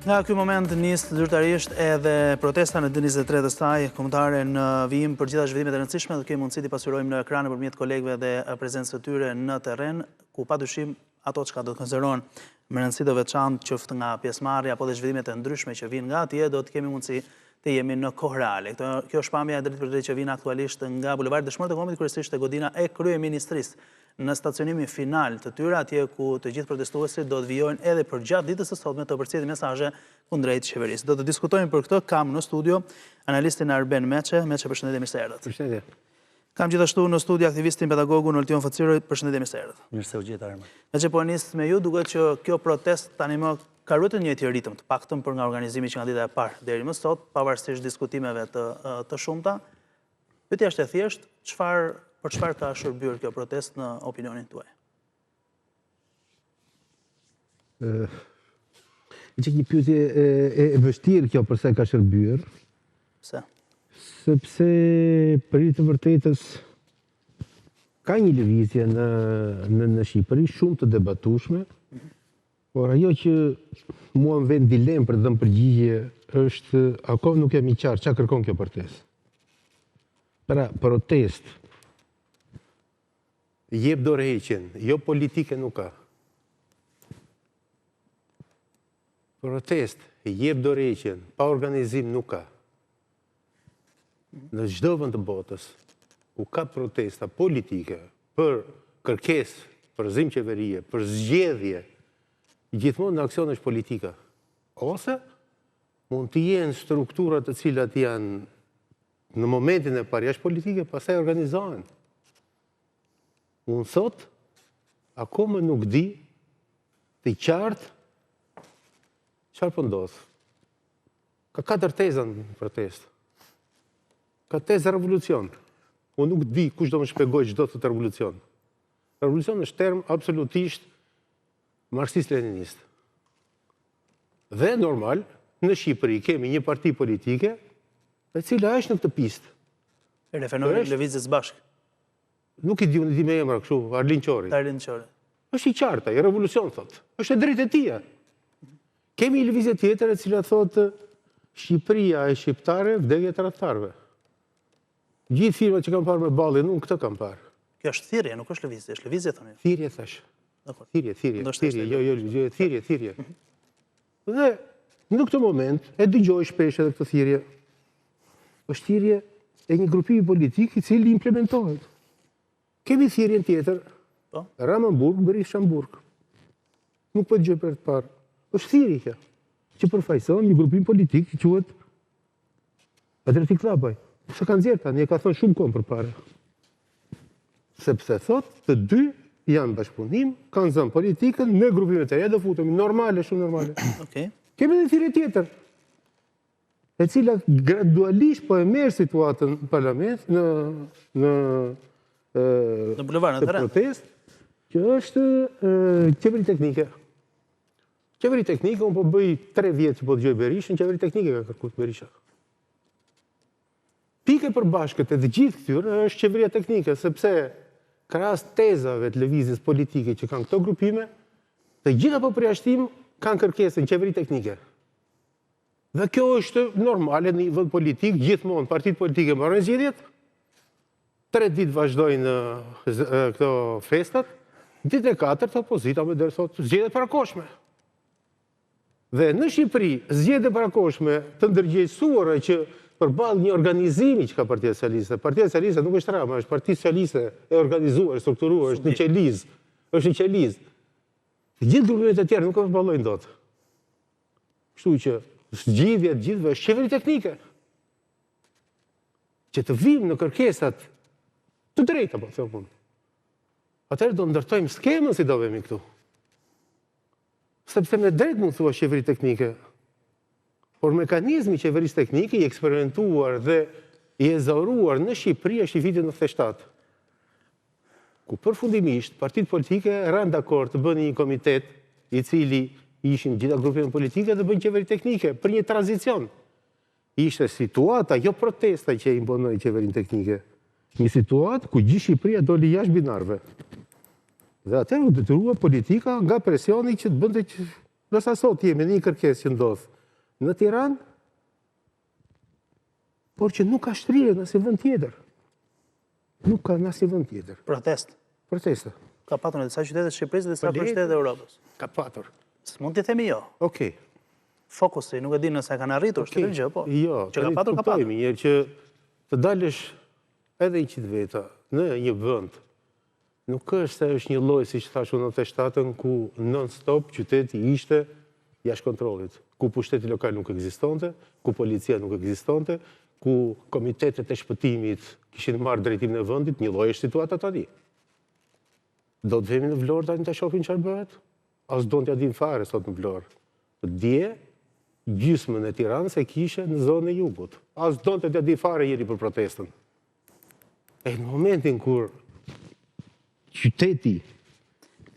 Nga ky moment nis zyrtarisht edhe protesta në ditën 23 të saj kombëtare në vijim për gjitha zhvillimet e rëndësishme dhe kemi mundësi t'i pasurojmë në ekrane përmjet kolegëve dhe prezencës së tyre në terren, ku padyshim ato çka do të konsiderohen me rëndësi të veçantë qoftë nga pjesëmarrja apo dhe zhvillimet e ndryshme që vijnë nga atje, do të kemi mundësi të jemi në kohë reale. Kjo është pamja e drejtë për drejtë që vjen aktualisht nga bulevardi Dëshmorët e Kombit, kryesisht te godina e kryeministrisë. Në stacionimin final të tyre, atje ku të gjithë protestuesit do të vijojnë edhe për gjatë ditës së sotme të përcjellin mesazhe kundrejt qeverisë. Do të diskutojmë për këtë, kam në studio analistin Arben Meçe. Meçe, përshëndetje, mirë se erdhët. Përshëndetje. Kam gjithashtu në studio aktivistin pedagogun Oltion Faciroj, përshëndetje, mirë se erdhët. Mirë se u gjeta, Arben. Meçe, po nis me ju, duket që kjo protestë tani më ka rritur në njëjtë ritëm, të paktën për nga organizimi që nga dita e parë deri më sot, pavarësisht diskutimeve të shumta. Pyetja është e thjeshtë, për çfarë ka shërbyer kjo protestë në opinionin tuaj? Që një pyetje e vështirë kjo përse ka shërbyer. Pse? Sepse për të vërtetës ka një lëvizje në Shqipëri shumë të debatueshme, por ajo që mua më vjen dilemë për të dhënë përgjigje është akoma nuk jam i qartë çfarë kërkon kjo protestë. Pra, protestë jep dorëheqjen, jo politike nuk ka. Protestë jep dorëheqjen, pa organizim nuk ka. Në çdo vend të botës ku ka protesta politike për kërkesë, për zim qeverie, për zgjedhje, gjithmonë në aksion është politika. Ose mund të jenë struktura të cilat janë në momentin e parë jashtë politike, pastaj organizohen. Unë thot, akoma nuk di të qartë çfarë po ndodh. Ka 4 teza në protestë. Ka teza revolucion. Unë nuk di kush do më shpjegoj çdo të revolucion. Revolucion është term absolutisht marksist-leninist. Dhe normal, në Shqipëri kemi një parti politike e cila është në këtë pistë. Referendumi lëvizjes bashkë. Nuk i di, unë i di me emra kështu, Arlin Qori. Arlin Qori. Është i qarta, i revolucion, thot. Është e drejtë e tia. Kemi një lëvizje tjetër e cila thotë Shqipëria e shqiptare, vdekje e tradhtarëve. Gjithë firmat që kam parë me ballin, unë këtë kam parë. Kjo është thirrje, nuk është lëvizje, është lëvizje thoni. Thirrje thash. Thirrje. Dhe në këtë moment e dëgjoj shpesh edhe këtë thirrje. Është thirrje e një grupimi politik i cili implementohet. Kemi thirrjen tjetër, Ramanburg, Berishamburg. Nuk po dëgjoj për të parë. Është thirrje kjo, që përfaqëson një grupim politik që quhet Patriotic Club. Se kanë nxjerrë tani, e ka thënë shumë kohë përpara. Sepse thotë të dy janë bashkëpunim, kanë zënë politikën, në grupimet e reja do futemi, normale, shumë normale. Okej. Kemi edhe thirrje tjetër, e cila gradualisht po e merr situatën në parlament, në bulevardin e terren. Protestë, që është qeveri teknike. Qeveri teknike, unë po bëj 3 vjetë që po dëgjoj Berishën, qeveri teknike ka kërkuar Berisha. Pike përbashkët e të gjithë këtyre është qeveria teknike, sepse krahas tezave të lëvizjes politike që kanë këto grupime, të gjitha po përjashtim kanë kërkesën qeveri teknike. Dhe kjo është normale në një vend politik, gjithmonë partitë politike marrin zgjedhjet, 3 ditë vazhdojnë këto festat, ditë e 4 opozita më der thotë zgjedhje parakoshme. Dhe në Shqipëri, zgjedhje parakoshme të ndërgjegjësuara që përballë një organizimi që ka Partia Socialiste. Partia Socialiste nuk është Rama, është Partia Socialiste e organizuar, strukturuar, është në qeliz. Është në qeliz. Të gjithë grupimet e tjera nuk përballojnë dot. Kështu që zgjidhja e gjithëve është qeveri teknike. Që të vijmë në kërkesat të drejta, po them unë. Atëherë do ndërtojmë skemën si do vemi këtu. Sepse me drejt mund thua qeveri teknike. Por mekanizmi qeverisë teknike i eksperimentuar dhe i ezauruar në Shqipëri është i vitit 97. Ku përfundimisht partitë politike ranë dakord të bënë një komitet i cili ishin gjitha grupimet politike dhe bënë qeveri teknike për një tranzicion. Ishte situata, jo protesta që e imponoi qeverin teknike. Një situatë ku gjithë Shqipëria doli jashtë binarëve. Dhe atëherë u detyrua politika nga presioni që të bënte Nësa sot jemi një kërkesë që ndodhë në Tiranë, por që nuk ka shtrije në asnjë vend tjetër. Nuk ka në asnjë vend tjetër. Protesta. Ka patur në disa qytete të Shqipërisë dhe disa qytete të Europës. Ka patur. S'mund t'i themi jo. Okej. Fokusi, nuk e di nëse kanë arritur, është tjetër gjë, po. Jo, që ka patur, ka patur. Njërë që të dalësh edhe 100 veta në një vend, nuk është se është një lloj, siç thash unë në 97-ën, ku non-stop qyteti ishte jashtë kontrollit, ku pushteti lokal nuk ekzistonte, ku policia nuk ekzistonte, ku komitetet e shpëtimit kishin marrë drejtimin e vendit, një lloj është situata tani. Do të vemi në Vlorë tani ta shohim çfarë bëhet? As do t'ja dim fare sot në Vlorë. Dje gjysmën e Tiranës e kishe në zonën e jugut. As do t'ja di fare jeri për protestën. E në momentin kur qyteti,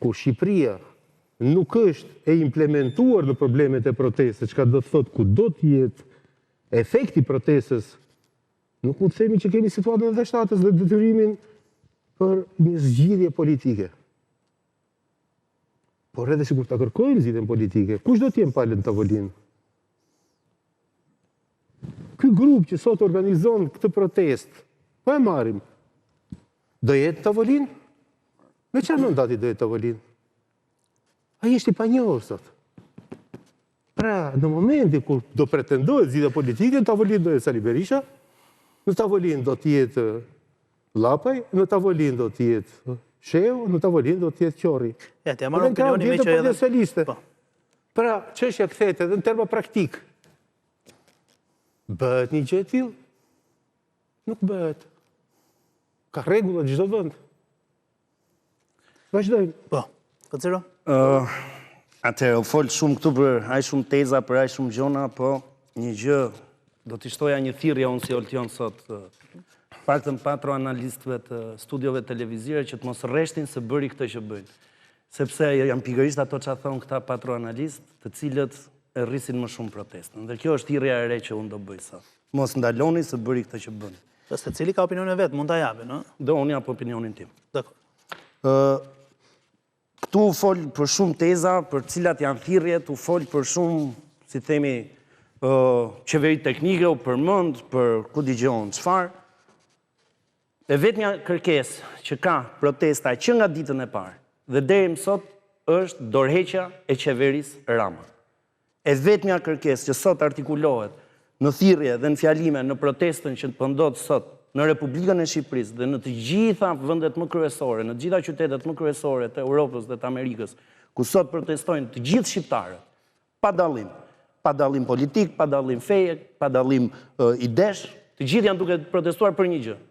kur Shqipëria nuk është e implementuar në problemet e protestës, çka do të thotë ku do të jetë efekti protestës, nuk mund të themi që kemi situatën e 97-s dhe detyrimin për një zgjidhje politike. Por edhe sikur ta kërkojmë zgjidhjen politike, kush do të jenë palë në tavolinë? Ky grup që sot organizon këtë protestë, po e marrim. Do jetë tavolinë? Me çfarë mandati do jetë tavolinë? Ai është i panjohur sot. Pra, në momentin kur do pretendohet zgjidhja politike, në tavolinë do jetë Sali Berisha, në tavolinë do të jetë Llapaj, në tavolinë do të jetë Sheu, në tavolinë do të jetë Qorri. Ja, t'ja marrë opinionin me që edhe... Pra, çështja kthehet edhe në terma praktik. Bëhet një gjë e tillë? Nuk bëhet. Ka rregulla çdo vend. Vazhdojmë. Po, Kocero? Atëherë, u fol shumë këtu për aq shumë teza, për aq shumë gjona, po një gjë do t'i shtoja një thirrje unë si Oltion sot. Paktën patro analistëve të studiove televizive që të mos rreshtin se bëri këtë që bëjnë. Sepse janë pikërisht ato që thonë këta patro analistë, të cilët e rrisin më shumë protestën. Dhe kjo është thirrja e re që unë do bëj sot. Mos ndaloni se bëri këtë që bën. Se cili ka opinionin vet, mund ta japë, ëh? Do unë jap opinionin tim. Dakor. Këtu u fol për shumë teza, për cilat janë thirrjet, u fol për shumë, si themi, qeveri teknike, u përmend për ku dëgjon çfarë. E vetmja kërkesë që ka protesta që nga ditën e parë dhe deri më sot është dorëheqja e qeverisë Rama. E vetmja kërkesë që sot artikulohet në thirrje dhe në fjalime në protestën që ndodh sot në Republikën e Shqipërisë dhe në të gjitha vendet më kryesore, në të gjitha qytetet më kryesore të Europës dhe të Amerikës, ku sot protestojnë të gjithë shqiptarët, pa dallim politik, pa dallim feje, pa dallim idesh, të gjithë janë duke protestuar për një gjë.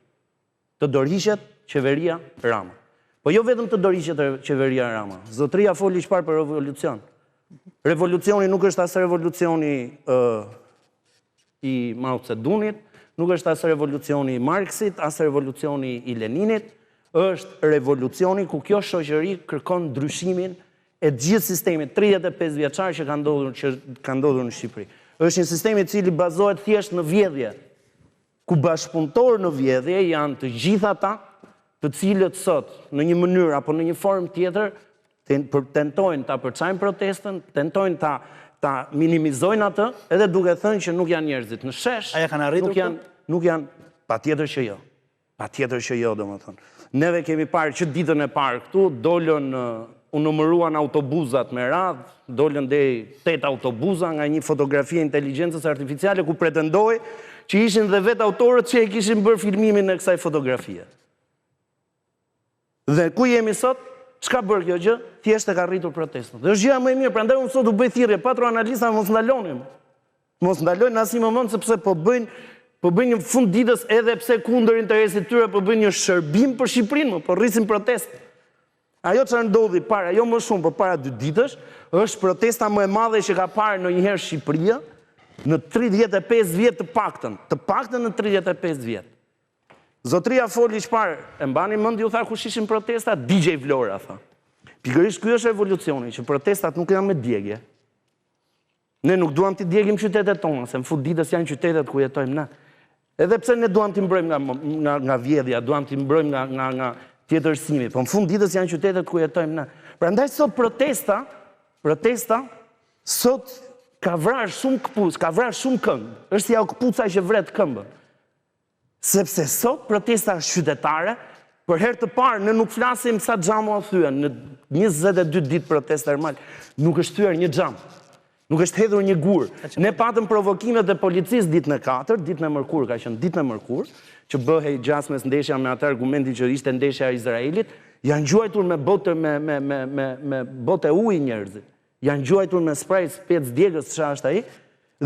Të dorëhiqet qeveria Rama. Po jo vetëm të dorëhiqet qeveria Rama. Zotëria foli çfarë për revolucion. Revolucioni nuk është as revolucioni i Mao Zedongit, nuk është as revolucioni i Marksit, as revolucioni i Leninit, është revolucioni ku kjo shoqëri kërkon ndryshimin e gjithë sistemit 35 vjeçar që ka ndodhur në Shqipëri. Është një sistem i cili bazohet thjesht në vjedhje, ku bashkëpunëtorë në vjedhje janë të gjitha ata të cilët sot në një mënyrë apo në një formë tjetër tentojnë ta përçajnë protestën, tentojnë ta minimizojnë atë, edhe duke thënë që nuk janë njerëzit në shesh. A ja kanë arritur nuk janë, patjetër që jo. Patjetër që jo, domethënë. Neve kemi parë që ditën e parë këtu dolën u numëruan autobuzat me radhë, dolën deri 8 autobuza nga një fotografi e inteligjencës artificiale ku pretendoi që ishin dhe vetë autorët që e kishin bërë filmimin e kësaj fotografie. Dhe ku jemi sot? Çka bërë kjo gjë? Thjesht e ka rritur protestën. Dhe është gjëja më e mirë, prandaj unë sot u bëj thirrje patro analista mos ndalonin. Mos ndalojnë në asnjë moment sepse po bëjnë një fund ditës edhe pse kundër interesit tyre po bëjnë një shërbim për Shqipërinë, po rrisin protestë. Ajo që ndodhi para, jo më shumë, por para 2 ditësh, është protesta më e madhe që ka parë ndonjëherë Shqipëria në 35 vjet të paktën në 35 vjet. Zotria foli çfarë? E mbani mend ju tha kush ishin protesta? DJ Vlora tha. Pikërisht ky është revolucioni, që protestat nuk janë me djegje. Ne nuk duam t'i djegim qytetet tona, se në fund ditës janë qytetet ku jetojmë ne. Edhe pse ne duam t'i mbrojmë nga vjedhja, duam t'i mbrojmë nga tjetërsimi, po në fund ditës janë qytetet ku jetojmë ne. Prandaj sot protesta Sot ka vrarë shumë këpuc, ka vrarë shumë këmbë. Është ja këpuca që vret këmbën. Sepse sot protesta qytetare, për herë të parë, ne nuk flasim sa xhamu o thyen, në 22 ditë protesta normal, nuk është thyer një xham. Nuk është hedhur një gur. Ne patëm provokimet e policisë ditën e 4, ditën e mërkurë, ka qenë ditën e mërkurë, që bëhej gjasmes ndeshja me atë argumentin që ishte ndeshja e Izraelit, janë gjuajtur me botë e ujë njerëzit. Janë gjuajtur me spray, spec djegës, çfarë është ai,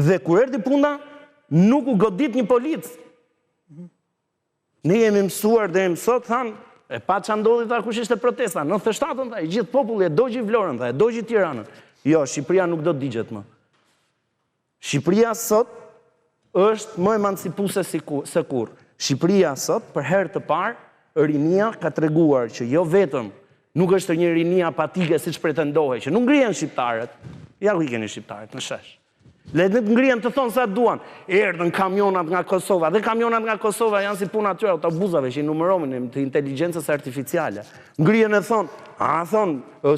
dhe kur erdhi puna, nuk u godit një polic. Ne jemi mësuar dhe mësot, thanë, e pa që ndodhi ta kush ishte protesta, 97-ën, i gjithë populli e dogji Vlorën, e dogji Tiranën. Jo, Shqipëria nuk do të digjet më. Shqipëria sot është më emancipuese se kur. Shqipëria sot, për herë të parë, rinia ka treguar që jo vetëm nuk është një rinia apatike siç pretendohej, që nuk ngrihen shqiptarët. Ja ku i keni shqiptarët në shesh. Le të ngrihen të thonë sa duan. Erdhën kamionat nga Kosova, dhe kamionat nga Kosova janë si puna atyre autobusave që i numëronin të inteligjencës artificiale. Ngrihen e thonë,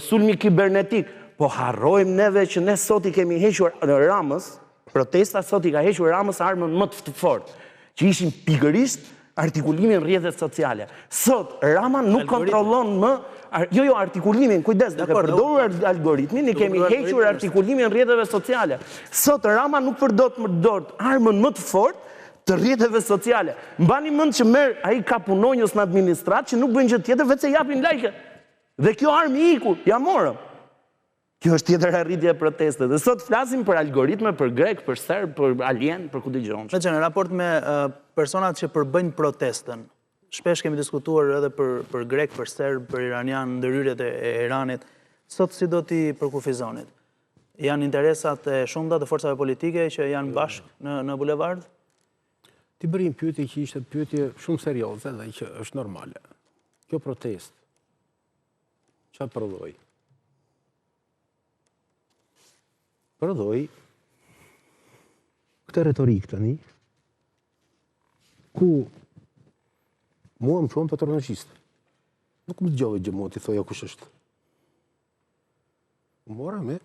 sulmi kibernetik. Po harrojmë neve që ne sot i kemi hequr Ramës, protesta sot i ka hequr Ramës armën më të fortë, që ishin pikërisht artikulimin rrjetet sociale. Sot Rama nuk kontrollon më, jo artikulimin, kujdes, duke përdorur algoritmin, i kemi hequr artikulimin rrjeteve sociale. Sot Rama nuk përdor armën më të fortë të rrjeteve sociale. Mbani mend që merr ai ka punonjës në administrat që nuk bëjnë gjë tjetër veç se japin like. Dhe kjo armë iku, ja morëm. Kjo është tjetër arritje e protestet. Dhe sot flasim për algoritme, për grek, për serb, për alien, për ku dëgjon. Në raport me personat që përbëjnë protestën, shpesh kemi diskutuar edhe për grek, për serb, për iranian, ndërhyrjet e Iranit, sot si do t'i përkufizonit? Janë interesat e shumta të forcave politike që janë bashkë në bulevard? Ti bërim pyetje që ishte pyetje shumë serioze dhe që është normale. Kjo protest, çfarë prodhoi? Prodhoi këtë retorikë tani, ku mua më quhen patronazhist. Nuk më dëgjove gjë mua ti thoja kush është. Mora me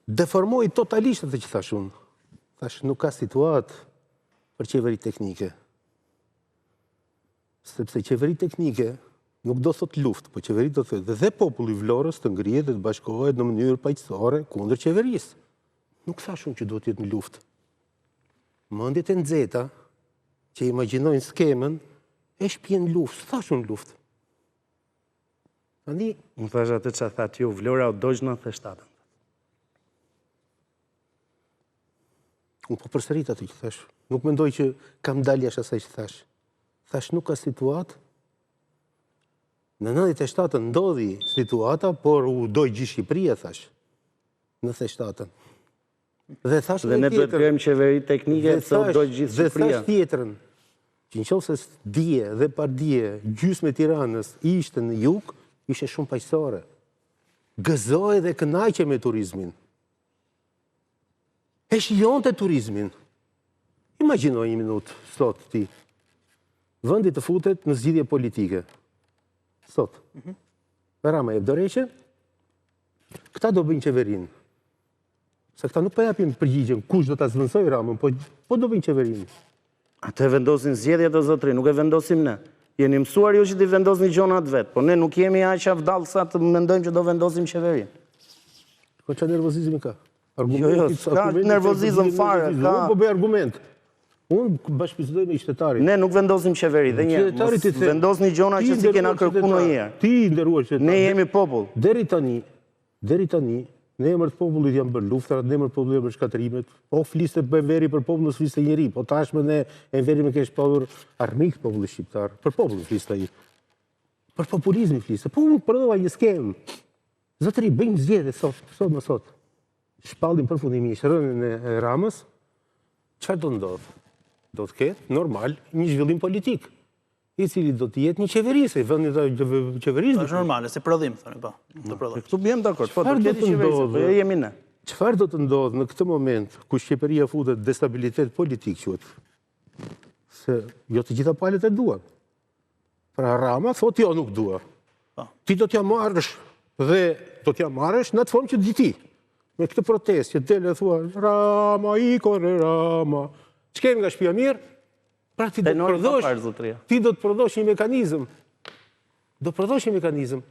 deformoi totalisht atë që thash unë. Thash nuk ka situatë për qeveri teknike. Sepse qeveri teknike nuk do thot luft, po qeveri do thot dhe populli Vlorës të ngrihet dhe të bashkohet në mënyrë paqësore kundër qeverisë. Nuk thash unë që do të jetë në luftë. Mendjet e nxehta që imagjinojnë skemën e shpjen luftë, thash unë luftë. Tani, më thash atë që thatë ju, Vlora o dojgjë 97. Unë po përsërit atë që thash. Nuk mendoj që kam dalë jashtë asaj që thash. Thash nuk ka situatë. Në 97 ndodhi situata, por u doj gjithë Shqipëria, thash. Në 97. Dhe thash dhe ne përkërëm qeveri teknike, se u doj gjithë Shqipëria. Dhe thash tjetrën, që në qofë se dje dhe par dje, gjysmë e Tiranës ishte në jug, ishte shumë paqësore. Gëzoj dhe kënaqe me turizmin. E shijon të turizmin. Imagjinoj një minutë, sot ti. Vëndi të futet në zgjidhje politike. Sot. Rama e Vdoreqe, këta do bëjnë qeverinë. Se këta nuk po japin përgjigjen kush do ta zvendësoj Ramën, po do bëjnë qeverinë. Atë vendosin zgjedhjet e zotëri, nuk e vendosim ne. Jeni mësuar ju që ti vendosni gjonat vetë, po ne nuk jemi aq avdall sa të mendojmë që do vendosim qeverinë. Po çfarë nervozizmi ka? Jo, ka nervozizëm fare, ka. Po bëj argument. Unë bashkëbisedoj me qytetarit. Ne nuk vendosim qeveri, dhe një, vendosni gjona që si kena kërku në herë. Ti nderuar qytetar. Ne jemi popull. Deri tani, në emër të popullit janë bërë luftrat, në emër të popullit janë bërë shkatrimet. Po fliste për Enveri për popullin, fliste njëri. Po tashmë ne Enveri me kesh padur armik popullit shqiptar. Për popullin fliste ai. Për populizmin fliste. Po unë prodhova një skemë. Zotëri, bëjmë zgjedhje sot. Shpallim përfundimisht rënien e Ramës. Çfarë do ndodh? Do të ketë normal një zhvillim politik, i cili do të jetë një qeverisë, vendi të qeverisë. Është normale, si prodhim, thoni po. Këtu bjem dakord, po do të ketë qeverisë, po jemi ne. Çfarë do të ndodhë në këtë moment ku Shqipëria futet destabilitet politik quhet? Se jo të gjitha palët e duan. Pra Rama thotë jo nuk dua. Ti do t'ja marrësh Dhe do t'ja marrësh në atë formë që di ti. Me këtë protest që dele thua, Rama, ikore, Rama. Që kemi nga shtëpia mirë? Pra ti do të përdosh një mekanizëm. Do përdosh një mekanizëm.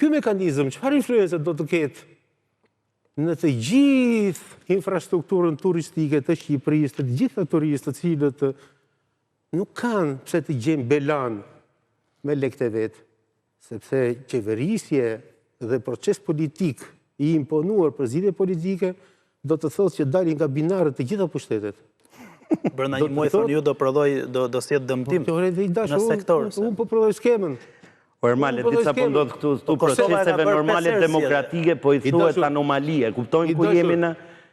Ky mekanizëm, çfarë influencë do të ketë në të gjithë infrastrukturën turistike të Shqipërisë, të gjitha turistë të cilët nuk kanë pse të gjejnë belan me lekët e vet, sepse qeverisje dhe proces politik i imponuar për zgjidhje politike do të thotë që dalin nga binarët të gjitha pushtetet. Brenda një muaji thonë ju do sjellë dëmtim në sektor. Unë po prodhoj skemën. Normale, dica po ndodh këtu proceseve normale demokratike, po i thuhet anomalie. Kuptojnë ku jemi në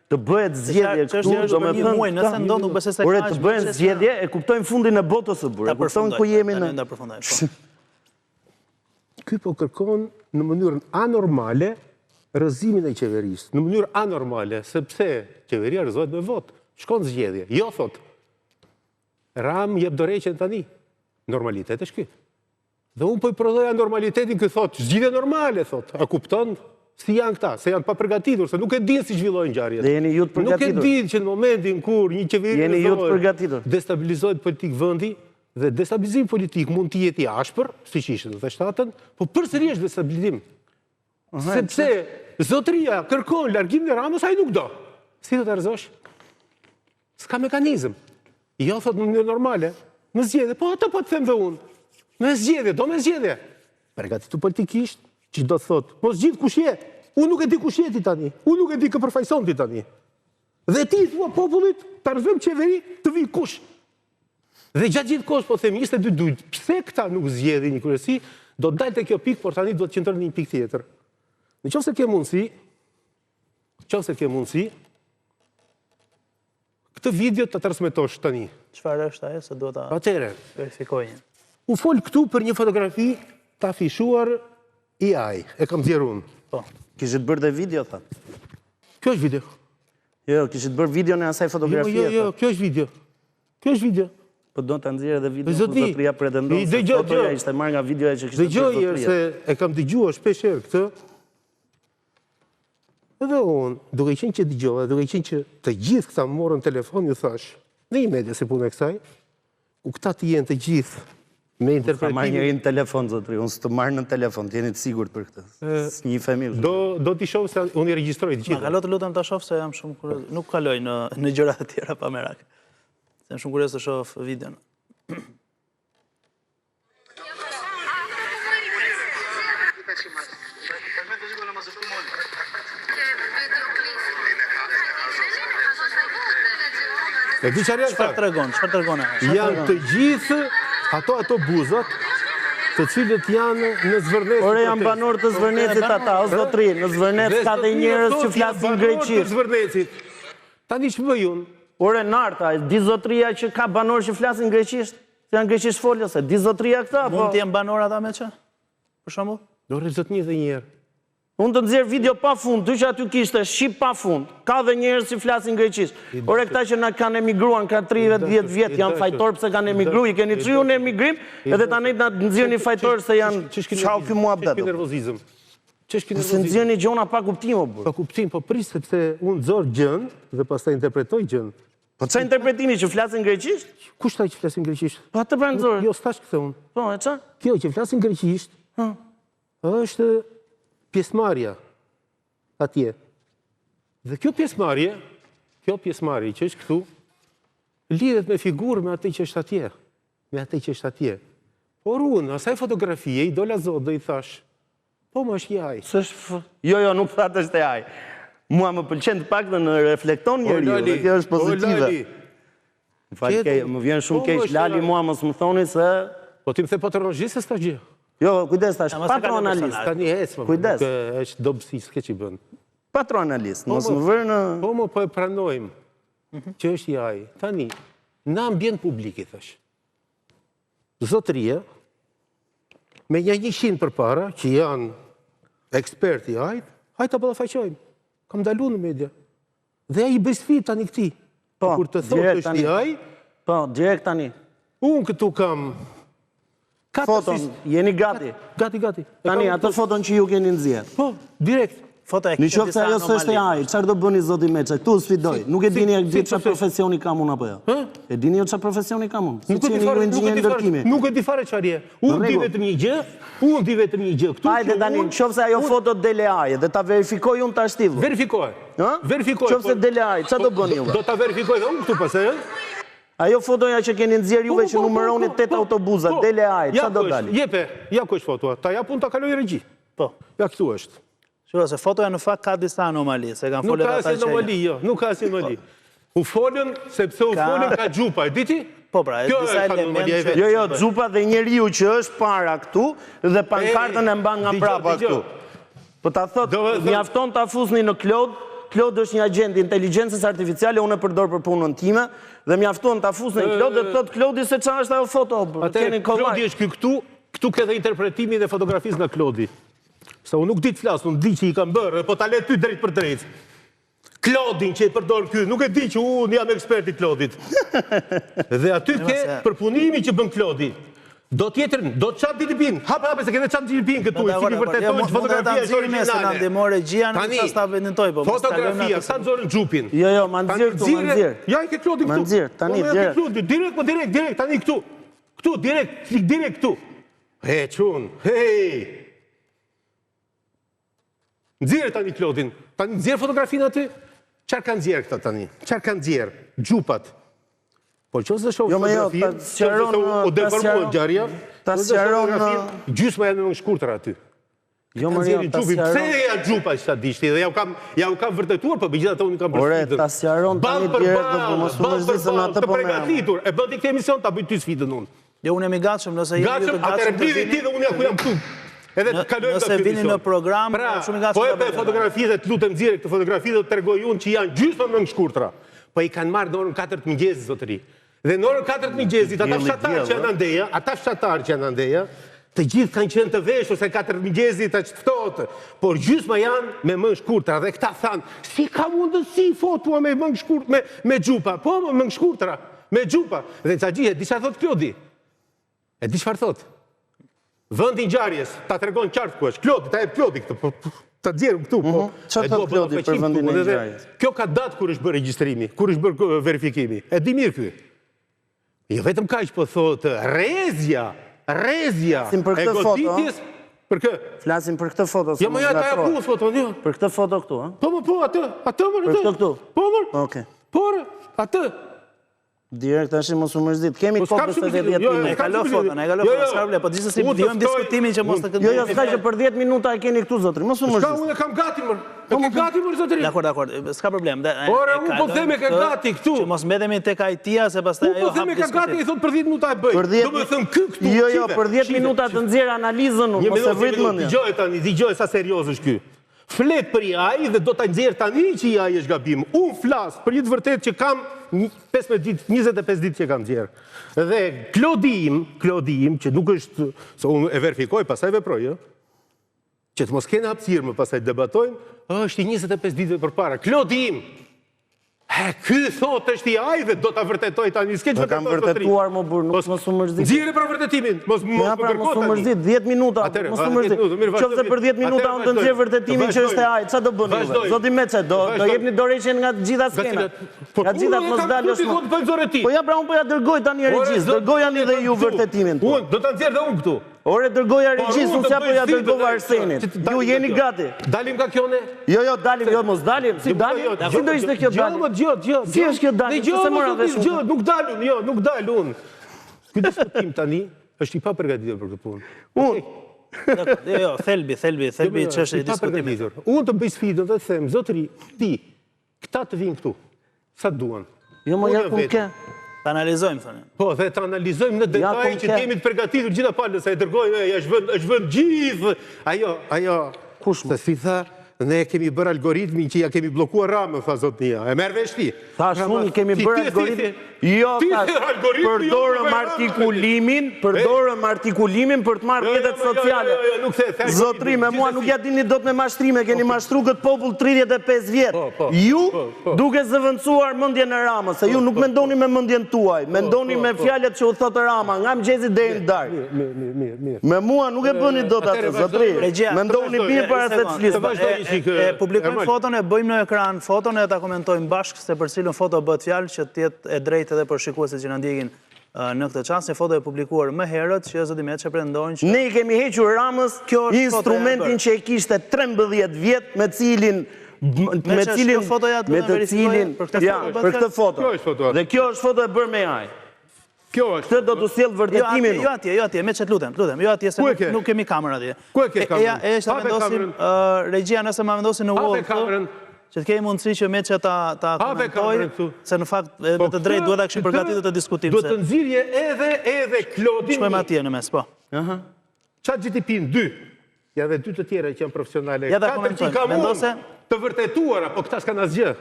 të bëhet zgjedhje këtu, domethënë, nëse ndodh nuk besoj se ka. Por të bëhen zgjedhje e kuptojnë fundin e botës së burë. Kuptojnë ku jemi në. Ky po kërkon në mënyrën anormale rrëzimin e qeverisë. Në mënyrë anormale, sepse qeveria rrëzohet me votë. Shkon zgjedhje. Jo thot. Ram jep dorëheqjen tani. Normaliteti është ky. Dhe unë po i prodhoj anormalitetin ky thot, zgjidhje normale thot. A kupton? Si janë këta, se janë pa përgatitur, se nuk e dinë si zhvillojnë ngjarjet. Dhe jeni ju të përgatitur. Nuk e dinë që në momentin kur një qeveri destabilizohet politik vendi, dhe destabilizim politik mund të jetë i ashpër, siç ishte në 97-ën, po përsëri është destabilizim. Sepse zotëria kërkon largimin e Ramës, ai nuk do. Si do ta rrezosh? S'ka mekanizëm. Jo thot në mënyrë normale, në zgjedhje, po atë po të them dhe unë. Me zgjedhje, do me zgjedhje. Përgatitur politikisht, që do të thot, po zgjidh kush je. Unë nuk e di kush je ti tani. Unë nuk e di kë përfaqëson ti tani. Dhe ti thua popullit, ta rrëzojmë qeveri, të vi kush. Dhe gjatë gjithë kohës po them 22 dujt, pse këta nuk zgjedhin një kryesi, do të dalte kjo pikë, por tani do të qëndron në një pikë tjetër. Nëse ke mundësi, këtë video të transmetosh tani. Çfarë është ajo se duhet ta Atëre, verifikoj. U fol këtu për një fotografi të afishuar AI, e kam dhjerë unë. Po. Kishit bërë dhe video, tha? Kjo është video. Jo, kishit bërë video në asaj fotografie. Jo, kjo është video. Kjo është video. Po do të nxjerrë dhe video, ku zotëria pretendon se fotoja ishte marrë nga videoja që kishte bërë zotëria. Dëgjoj, se e kam dëgjuar shpeshherë këtë. Edhe unë, duke qenë që dëgjova, duke qenë që të gjithë këta morën telefon, ju thash, në një media se punë e kësaj, ku këta të jenë të gjithë me interpretimin. Ka marrë njëri në telefon, zotëri, unë së të marrë në telefon, të jeni të sigurt për këtë. Së një femi. Do t'i shoh se unë i regjistroj të gjithë. Ma kalot të lutem ta shoh se jam shumë kurioz. Nuk kaloj në gjëra të tjera pa merak. Se jam shumë kurioz të shoh videon. E di çfarë Çfarë tregon? Janë të gjithë ato buzat të cilët janë në Zvërnec. Ore janë banor të Zvërnecit ata, o zotëri, në Zvërnec ka dhe njerëz që flasin greqisht. Tani që bëj unë? Ore narta, di zotëria që ka banor që flasin greqisht? Se janë greqisht folja, se di zotëria këta? Mund të jenë banor ata me që? Për shembull? Do rrezot një dhe njerë. Unë të nxjerr video pa fund, ty që aty kishte shqip pa fund. Ka dhe njerëz që flasin greqisht. Ore këta që na kanë emigruar ka 30-10 vjet, janë fajtor pse kanë emigruar, i keni çuar në emigrim, edhe tani na nxjerrni fajtor se janë çau ky muhabet. Nervozizëm. Se nxjerrni gjona pa kuptim o burr. Pa kuptim, po pris sepse unë zor gjën dhe pastaj interpretoj gjën. Po çfarë interpretimi që flasin greqisht? Kush tha që flasin greqisht? Po atë pranë zor. Jo, s'tash këtë unë. Po, e çfarë? Kjo që flasin greqisht, është pjesëmarrja atje. Dhe kjo pjesëmarrje që është këtu, lidhet me figurë me atë që është atje. Por unë, asaj fotografie, i dola zot dhe i thash, po më është jaj. Jo, nuk thatë është jaj. Mua më pëlqen të pak dhe në reflekton njëri, dhe kjo është pozitive. Më vjen shumë keq, Lali mua më së më thoni se... Po ti më the patronazhist se s'ta gjë? Jo, kujdes tash, patronalist. Tani ecë, kujdes. është dobësi, s'ke që i bënë. Patronalist, mos më vërë në... Po e pranojmë që është jaj. Tani, në ambient publik, i thash. Zotëria, me një 100 për para, që janë eksperti jajt, hajtë të ballafaqojmë. Kam dalu në media. Dhe ai bëjsfi tani këti. Kur të thotë është jaj... Po, direkt tani. Unë këtu kam Foton, jeni gati. Gati. Tani, atë foton që ju keni nxjerr. Po, direkt. Foto e Në kishte qoftë se ajo s'është e ajër, çfarë do bëni zoti Meçe? Këtu sfidoj. Nuk e dini çfarë profesioni kam unë apo jo? E dini çfarë profesioni kam unë? Si jeni ju inxhinier ndërtimi? Nuk e di fare çfarë je. Unë di vetëm një gjë. Këtu. Hajde tani, nëse ajo foto dele ajë dhe ta verifikoj unë tash ti. Verifikoj. Verifikoj. Nëse dele ajë, çfarë do bëni juve? Do ta verifikoj dhe unë këtu pastaj, Ajo fotoja që keni nxjerr juve që numëroni 8 autobuza, dele ajë, çfarë do dalë? Jepe, ja ku është fotoa. Ta jap unë ta kaloj regji. Po. Ja këtu është. Shura, se fotoja në fakt ka disa anomali, se kanë folur ata që... Nuk ka asnjë anomali. U folën sepse u folën ka xhupa, e diti? Po pra, disa elemente... Jo, xhupa dhe njeriu që është para këtu dhe pankartën e mban nga mbrapa këtu. Po ta thot, mjafton ta fusni në Klod. Klod është një agent i inteligjencës artificiale, unë e përdor për punën time, dhe mjafton ta fusni në Klod dhe thot Klodi se çfarë është ajo foto. Klodi është këtu ke dhe interpretimi dhe fotografisë nga Klodi. Se unë nuk di të flasë, unë di që i kam bërë, po ta le ty drejt për drejt. Klodin që i përdor ky, nuk e di që unë jam ekspert i Klodit. Dhe aty ke përpunimi që bën Klodi. Do tjetër, do të qatë dilipin, hapë, se kene qatë dilipin këtu, e që një vërtetojnë që fotografia është originale. Fotografia, sa të zorën gjupin. Jo, ma nëzirë këtu, ma nëzirë. Ja, i ke Klodin këtu. Ma nëzirë, tani, direkt, tani këtu. Këtu, direkt këtu. He, qunë, hej. Nëzirë tani Klodin, tani nëzirë fotografinë aty, qarë kanë nëzirë këta tani? Qarë kanë nëzirë? Gjupat. Po që se shohë fotografinë, që se u deformuën gjarja, gjysma janë në shkurtër aty. Jo, Maria, ta sjaron... Pse ja gjupa që ta dishti, dhe ja u kam vërtetuar, për bëgjita të unë kam përshqitër. Ore, ta sjaron tani direkt dhe për mos u mërzisë në atë për me pregatitur, e bëndi këtë emision, ta bëjt ty sfidën unë. Jo, unë jam i gatshëm, nëse jemi ju të gatshëm të vini. Ti dhe unë ja ku jam këtu. Nëse vini në program, shumë i gatshëm. Po e për fotografi dhe të lutem nxjerrë këtë fotografi dhe të tregoj unë që janë gjysma më në shkurtra. Po i kanë marrë në orën 4 të mëngjesit, zotëri. Dhe në orën 4 të mëngjesit, ata fshatarë që janë andeja, të gjithë kanë qenë të veshur se 4 të mëngjesit të ftohtë, por gjysma janë me më shkurtra. Dhe këta thanë, si ka mundësi fotua me më shkurtra, me gjupa? Po, më shkurtra, me gjupa. Dhe ca gjithë, di çfarë thot Klodi? E di çfarë thot? Vëndi ngjarjes, ta tregon qartë ku është. Klodi, ta jep Klodi këtë, ta nxjerrim këtu, po. Çfarë thot Klodi për vendin e ngjarjes? Kjo ka datë kur është bërë regjistrimi, kur është bërë verifikimi. E di mirë ky. Jo vetëm kaq, po thotë rrezja e goditjes për kë? Flasim për këtë foto. Jo, më ja ta japus foton, jo. Për këtë foto këtu, ha? Po, atë më Për këtë këtu? Po, më. Okej. Por, atë. Direkt tash mos u mërzit. Kemi kohë për 10 minuta. E kalo foton, po gjithsesi vijmë diskutimin që mos të këndojmë. Jo, s'ka që për 10 minuta e keni këtu zotri. Mos u mërzit. Ska, unë e kam gati më. E ke gati më zotri. Dakor, s'ka problem. Ora, unë po them e ke gati këtu. Që mos mbetemi tek IT-a se pastaj ajo hap diskutim. Unë po them e ke gati, i thot për 10 minuta e bëj. Domethënë këtu. Jo, për 10 minuta të nxjerr analizën unë, mos e vrit mendjen. Dëgjoj tani, dëgjoj sa serioz është ky. Flet për AI dhe do ta nxjerr tani që AI është gabim. Unë flas për një të vërtetë që kam 15 ditë, 25 ditë që kam nxjerr. Dhe Klodi im, që nuk është, se unë e verifikoj, pastaj veproj, ë. Që të mos kene hapësirë më pastaj debatojmë, është i 25 ditëve përpara. Klodi im. Ky thot është i AI dhe do ta vërtetoj tani. Do kam vërtetuar më burr, nuk mos u mërzit. Nxjerrë për vërtetimin. Mos më kërko mos u mërzit 10 minuta. Mos u mërzit. Qoftë për 10 minuta unë të nxjerr vërtetimin që është e AI, çfarë do bëni juve? Zoti Meçe, do jepni dorëheqjen nga të gjitha skenat. Nga të gjitha mos dalësh më. Po ja pra unë po ja dërgoj tani regjis. Dërgojani dhe ju vërtetimin. Unë do ta nxjerr dhe unë këtu. Ore, dërgoja regjis, unë s'ja po ja dërgova Arsenit. Ju jeni gati. Dalim nga kjo ne? Jo, dalim, jo, mos dalim. Si dalim? Si do ishte kjo dalim? Si është kjo dalim? Se mora vesh. Nuk dalun, jo, nuk dalun. Ky diskutim tani është i papërgatitur për këtë punë. Unë? Jo, thelbi ç'është i diskutimit. Unë të bëj sfidën dhe të them, zotëri, ti, këta të vinë këtu. Sa duan? Jo, më ja ku ke. Ta analizojmë, thonë. Po, dhe ta analizojmë në detaj që t'jemi të përgatitur gjitha palë, se e dërgojmë, është vënd gjithë. Ajo, kush më? Se si tha, ne kemi bërë algoritmin që ja kemi blokuar Ramën, tha zotnia. E merr vesh ti. Thash unë kemi bërë algoritmin. Jo, përdorëm artikulimin për të marrë rrjetet sociale. Zotri, me mua nuk ja dini dot me mashtrime, keni mashtru këtë popull 35 vjet. Ju duke zëvendësuar mendjen e Ramës, se ju nuk mendoni me mendjen tuaj, mendoni me fjalët që u thotë Rama, nga mëngjesi deri në darkë. Me mua nuk e bëni dot atë, zotri. Mendoni mirë para se të flisni. E publikojmë foton, e bëjmë në ekran foton e ta komentojmë bashkë se për cilën foto bëhet fjalë që të jetë e drejtë edhe për shikuesit që na ndjekin në këtë çast. Një foto e publikuar më herët që zoti Meçi pretendojnë që ne i kemi hequr Ramës instrumentin që e kishte 13 vjet me cilin për këtë foto. Dhe kjo është foto e bërë me AI. Këtë do të sjell vërtetimin. Jo atje, me qëtë lutem, jo atje, se nuk kemi kamerë atje. Ku e ke kamerën? E që ta vendosim, regjia nëse ma vendosim në wall, që të kemi mundësi që me që ta komentoj, se në fakt dhe të drejt duhet a këshim përgatitur të diskutim. Do të nëzirje edhe Klodin. Shkojmë atje në mes, po. ChatGPT-n 2, ja dhe 2 të tjera që janë profesionale. Ja da komentojmë, vendose. Të vërtetuara, po këta s'ka në zgjë.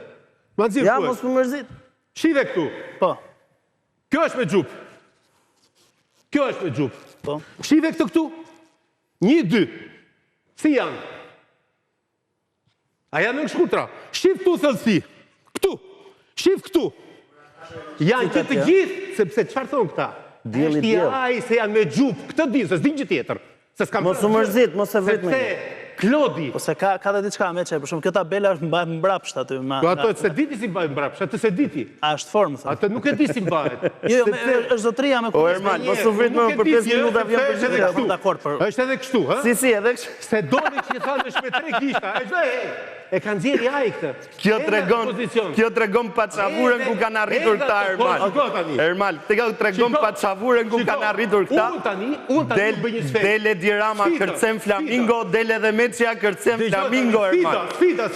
Ja, mos më mërzit. Shive këtu. Po. Kjo është me gjup. Kjo është me gjup. Po. Shive këtu. 1, 2. Si janë? A janë në shkutra. Shiv këtu thëllësi. Këtu. Shiv këtu. Janë këtë gjithë, sepse qëfar thonë këta? Eshti ai se janë me gjup. Këtë dinë, se s'din që tjetër. Mos më mërzit, mos e vetë me një. Klodi. Po se ka dhe diçka me që, për shumë, kjo tabela është mbrapsht aty. Po ato se diti si mbajnë mbrapsht, atë se diti. A është formë, thë. Atë nuk e di si mbajnë. Jo, është zotria me kërës. O, Ermal, mos u vrit më për 5 minuta vjen për gjithë. është edhe kështu, ha? Si, edhe kështu. Se doni që i thanë është me 3 kishta. E kanë zjeri ai këtë. Kjo tregon pacavurën ku kanë arritur këta, Ermal. Ermal, të tregon pacavurën ku kanë arritur këta. Unë tani bëj një sfidë. Dele Di Rama kërcen Flamingo, dele dhe Meçia kërcen Flamingo, Ermal. Sfida.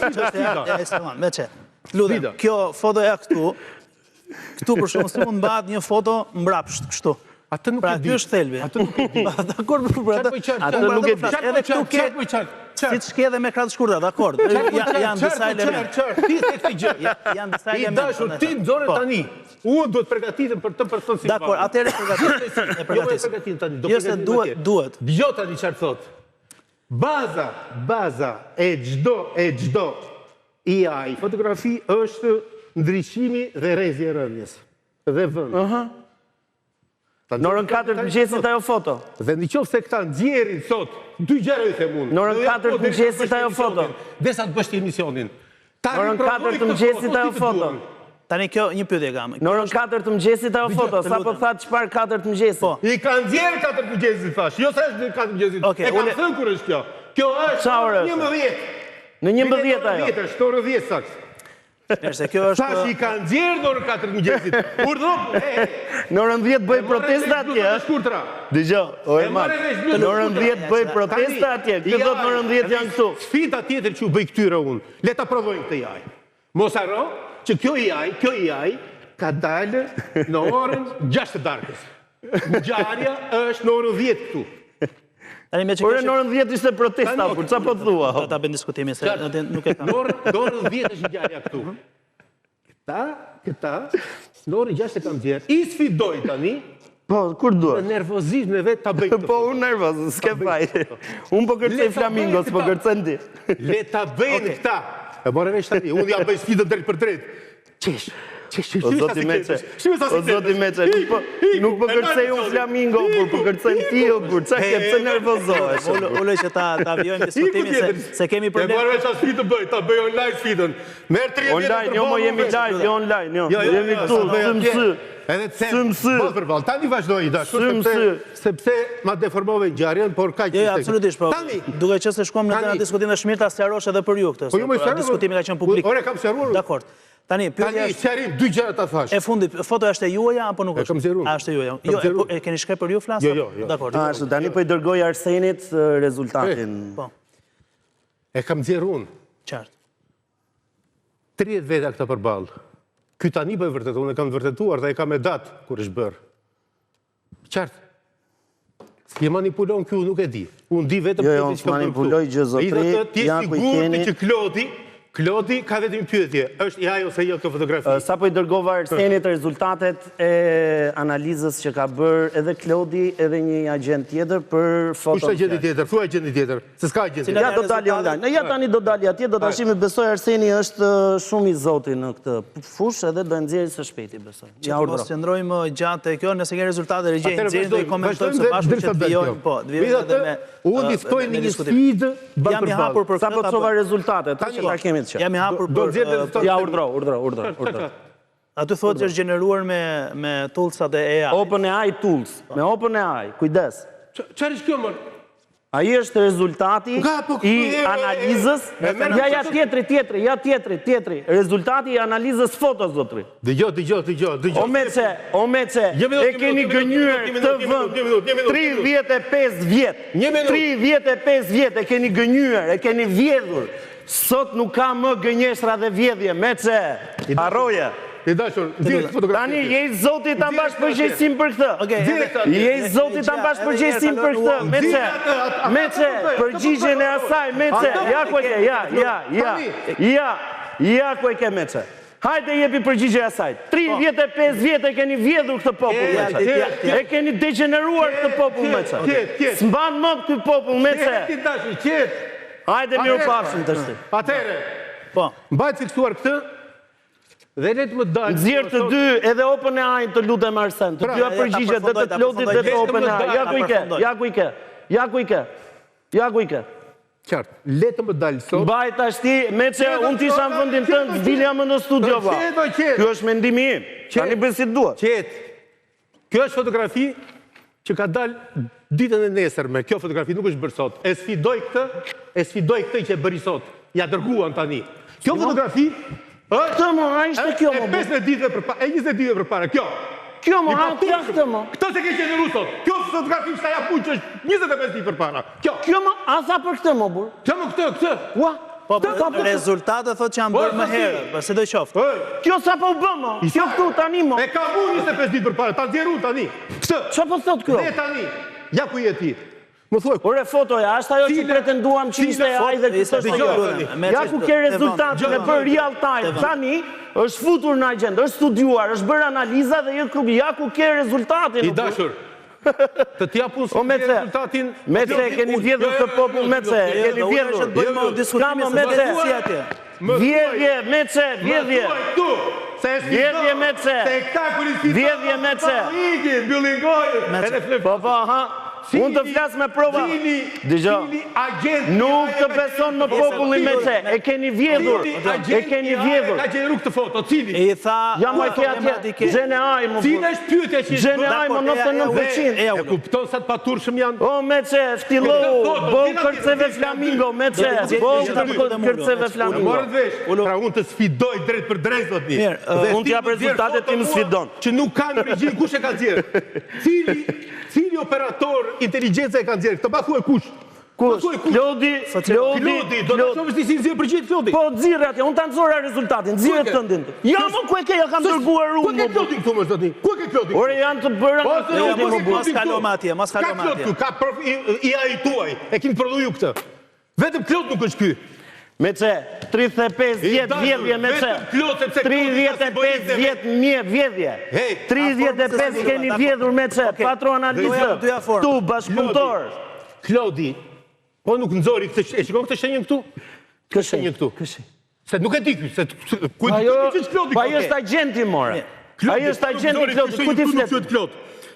Meçe, lutem, kjo foto e këtu për shumë, si mund mbahet një foto mbrapsht, kështu. Atë nuk pra, e di. kjo është thelbi. Atë nuk e di. Dakor, atë nuk e di. Edhe këtu ke, si të shke dhe me kratë shkurta, dakor. Janë disa elementë. Janë disa elementë. I dashur, ti në zore tani. Unë do të përgatitem për të përthon si dakor, atëre e përgatitem tani. Jo se duhet. Djo tani qarë thot. Baza e gjdo AI fotografi është ndryshimi dhe rrezje rënjes. Dhe vënd. Në orën 4 të mëngjesit ajo foto. Dhe në qoftë se këta nxjerrin sot, 2 gjëra i them unë. Në orën 4 të mëngjesit ajo foto. Desa të bësh emisionin. Në orën 4 të mëngjesit ajo foto. Tani kjo një pyetje kam. Në orën 4 të mëngjesit ajo foto, sapo thatë çfarë 4 të mëngjesit. Po. I kanë nxjerrë 4 të mëngjesit thash. Jo se është 4 të mëngjesit. E kanë thënë kur është kjo. Kjo është 11. Në 11 ajo. Është orë 10 saks. Se kjo është... Tash i kanë nxjerrë në orën 4 të mëngjesit. Në orën 10 bëj protesta atje. Dëgjoj, o Ermal. Në orën 10 bëj protesta atje. Kjo do të në orën 10 janë këtu. Sfida tjetër që u bëj këtyre unë. Le ta provojmë këtë AI. Mos harro që kjo AI ka dalë në orën 6 të darkës. Ngjarja është në orën 10 këtu. Por në orën 10 ishte protesta, por qa po të thua? Ta bëjmë diskutimi, se nuk e kam. Në orën 10 është ngjarja këtu. Këta, në orën 6 e kam gjerë. I sfidoj tani, po, kur duhet? Në nervozizm e vetë ta bëjmë këtu. Po, unë nervoz, s'ke faj. Unë po kërcej Flamingos, po kërcen ti. Le ta bëjnë këta. E more veç tani, unë jam bëj sfidën drejt për drejt. Qesh. O zoti Meçe, nuk po kërcej unë Flamingo, por po kërcen ti, por qa ke pëse nervozohesh? Ulloj që ta vjojmë diskutimin, se kemi problem. E more veç ta sfidë bëj, ta bëj online sfidën. Online, jo mo jemi live, jo online, jo. Jemi këtu, sëmësë. Edhe të them, tani vazhdoj, sepse ma deformove ngjarjen, por ka që... Jo, absolutisht, po, duke që se shkuam në diskutim dhe shmirë ta sqarosh edhe për ju këtë. Po ju më sqarosh? Diskutimi ka qenë publik. Ore, kam sqaruar. Dakor. Tani, pyetja është... Tani, 2 gjëra ta thash. E fundi, foto është e juaja, apo nuk është? E kam zgjeruar. A është e juaja? Jo, e keni shkruar për ju, flasë? Jo. Dakor. Ashtu, tani po i dërgoj Arsenit rezultatin. Po. E kam zgjeruar. Qartë. 30 veta këta përballë. Ky tani po e vërtetuar, unë e kam vërtetuar dhe e kam me datë kur është bërë. Qartë. Si manipulon kjo, nuk e di. Unë di vetëm Jo, unë manipuloj gjë zotri, ja ku i keni. Që Klodi ka vetëm pyetje, është ja ose jo kjo fotografi. Sa po i dërgova Arsenit rezultatet e analizës që ka bërë edhe Klodi edhe një agent tjetër për foton. Kush agenti tjetër? Thuaj agenti tjetër. Se s'ka agenti. Ja do dali online. Ja tani do dali atje, do ta shihim, besoj Arseni është shumë i zoti në këtë fushë edhe do e nxjerrë së shpejti, besoj. Ja urdhro. Mos qëndrojmë gjatë kjo, nëse ke rezultate regjej, nxjerrni dhe i komentojmë së bashku që të vijojmë, po, të vijojmë edhe me unë i ftoj në një sfidë jam i hapur për sa po çova rezultatet, atë që ta kemi të qartë. Jam i hapur për ja urdhro. Aty thotë që është gjeneruar me toolsat e AI. OpenAI tools, me OpenAI, kujdes. Çfarë është kjo më? Ai është rezultati i analizës, ja tjetri, rezultati i analizës foto, zotri. Dëgjoj. O mece, e keni gënyer këtë vend 35 vjet. 35 vjet e keni gënyer, e keni vjedhur. Sot nuk ka më gënjeshtra dhe vjedhje, mece, harroje. I dashur, tani je i zotit ta mbash përgjegjësinë për këtë. Je i zotit ta mbash përgjegjësinë për këtë. Mece, përgjigjen e asaj, mece. Ja ku e ke, ja ku e ke, mece. Hajde jepi përgjigje asaj. 35 vjet e keni vjedhur këtë popull, mece. E keni degeneruar këtë popull, mece. S'mban më këtë popull, mece. Hajde mirupafshim të shtë. Atere, mbajt fiksuar këtë, dhe le të më dalë. Nxjerr të dy edhe OpenAI të lutem Arsen, të dyja përgjigjet dhe të Klodit dhe të OpenAI. Ja ku i ke. Qartë, le të më dalë sot. Mbaj tashti, meçe, unë t'isha në vendin tënd, dilja më në studio va. Kjo është mendimi im. Tani bëj si dua. Kjo është fotografi që ka dalë ditën e nesërme. Kjo fotografi nuk është bërë sot. E sfidoj këtë që e bëri sot. Ja dërguan tani. Kjo fotografi Këtë më, a ishte kjo më. E 20 ditëve për para, kjo. Kjo më, a këtë më. Këtë se ke qenë sot. Kjo fotografi që ta japun që është 25 ditë për para. Kjo më, a tha për këtë më, bur. Kjo më këtë. Ua, po rezultatet thotë që janë bërë më herë, përse do qoftë. Kjo sa po bëmë, kjo këtu tani më. E ka mu 25 ditë për para, ta nxjerru tani. Këtë. Qa po thot kjo? Dhe tani, ja ku je ti. Më thuaj. Ore fotoja, është ajo që pretenduam që ishte ai dhe këtë është ajo. Ja ku ke rezultatin e bërë real time. Tani është futur në agjendë, është studiuar, është bërë analiza dhe ja ku ke rezultatin. I dashur. Të t'ja punë së rezultatin. Mece, keni vjedhur të popull, mece, keni vjedhur. Kamë, mece. Vjedhje, mece, vjedhje. Vjedhje, mece. Vjedhje, mece. Po, aha. Unë të flasë me prova. Dëgjo, nuk të beson më populli mece. E keni vjedhur. Ka gjeneru këtë foto, cili? E i tha... Ja ma ke atje, GNI më Cile është pyetja që... GNI më 99%. E kupton sa të paturshëm janë? O, mece, ftilohu, bol kërceve flamingo, mece. Bol kërceve flamingo. Pra unë të sfidoj drejt për drejt, do t'ni. Unë t'jap rezultatet ti më sfidon. Që nuk kanë regjim, kush e ka zjerë? Cili operator inteligenca e ka nxjerrë? Këtë ba thuaj kush? Kush? Klodi, do të shohësh ti si nxjerr përgjigjet Klodi. Po nxjerr atje, unë ta nxorra rezultatin, nxjerr tëndin. Ja më ku e ke, ja kam dërguar unë. Ku ke Klodi këtu më zotni? Ku ke Klodi? Ore janë të bëra në Klodi më bu. Mos kalom atje. Ka i ai tuaj. E keni prodhuar ju këtë. Vetëm Klod nuk është ky. Mece, 35 vjet vjedhje, mece. 35 vjet vjedhje. 35 keni vjedhur, mece. Patro analizë. Tu, bashkëpunëtor. Klodi, po nuk nëzori këtë, e shikon këtë shenjën këtu? Këtë shenjën këtu. Se nuk e di këtë, se ku e di këtë që Klodi? Pa i është agenti, more. A i është agenti Klodi, ku ti fletë?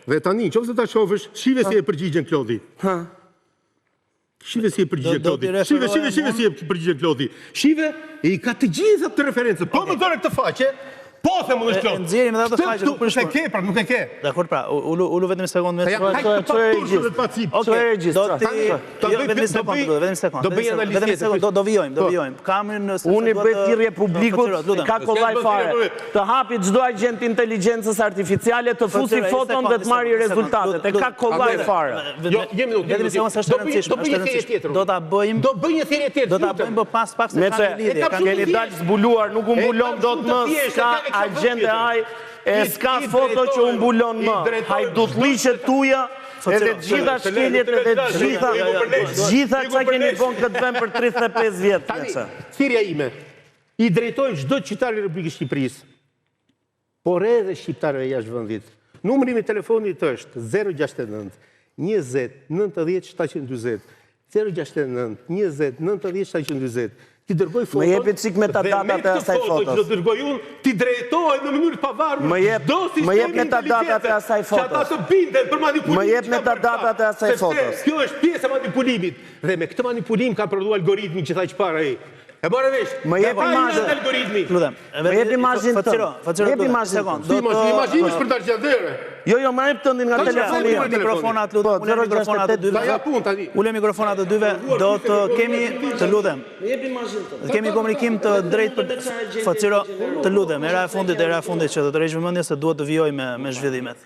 Dhe tani, qofë se ta shofësh, shive si e përgjigjen Klodi. Shive si e përgjigjen Klodi. Shive si e përgjigjen Klodi. Shive e i ka të gjitha të referencët. Po më dhore këtë faqe, po the më në Klodi. Nxjerrim edhe atë faqe nuk përshkruaj. Nuk e ke, pra nuk e ke. Dakor, pra, ulu vetëm një sekondë me do vijojmë. Kamerin nëse unë i bëj thirrje publikut, ka kollaj fare. Të hapi çdo agent inteligjencës artificiale të fusi foton dhe të marrë rezultatet. E ka kollaj fare. Jo, një minutë. Vetëm se është e rëndësishme. Do ta bëjmë. Do bëj një thirrje tjetër. Do ta bëjmë pas pak se kanë lidhje. Keni dalë zbuluar, nuk u mbulon dot më ka agende ai. E s'ka foto që unë bulon më. Hajdutliqet tuja Edhe gjitha shkeljet edhe gjitha që keni bon këtë vend për 35 vjetë. Tani, thirrja ime, i drejtojnë çdo qytetar i Republikës Shqipërisë, por edhe shqiptarëve jashtë vendit. Numri i telefonit është 069 20 90 740. 069 20 90 740. Ti dërgoj fotot. Më jepi çik metadatat e asaj fotos. Do dërgoj unë, ti drejtohet në mënyrë të pavarur. Më jep metadatat e asaj fotos. Që ata të binden për manipulimin. Më jep metadatat e asaj fotos. Kjo është pjesë e manipulimit. Dhe me këtë manipulim ka prodhuar algoritmin që tha çfarë ai. E bërë vesh. Më jep imazhin. Më jep imazhin të. Më jep imazhin. Imazhin është për dargjadere. Jo, më jep tëndin nga telefoni. Mikrofonat lutem. Ulë mikrofonat të dyve. Ulë mikrofonat të dyve. Do të kemi, të lutem. Më jep imazhin të. Kemi komunikim të drejtë për Faciro, të lutem. Era e fundit që do të rregjë vëmendje se duhet të vijoj me zhvillimet.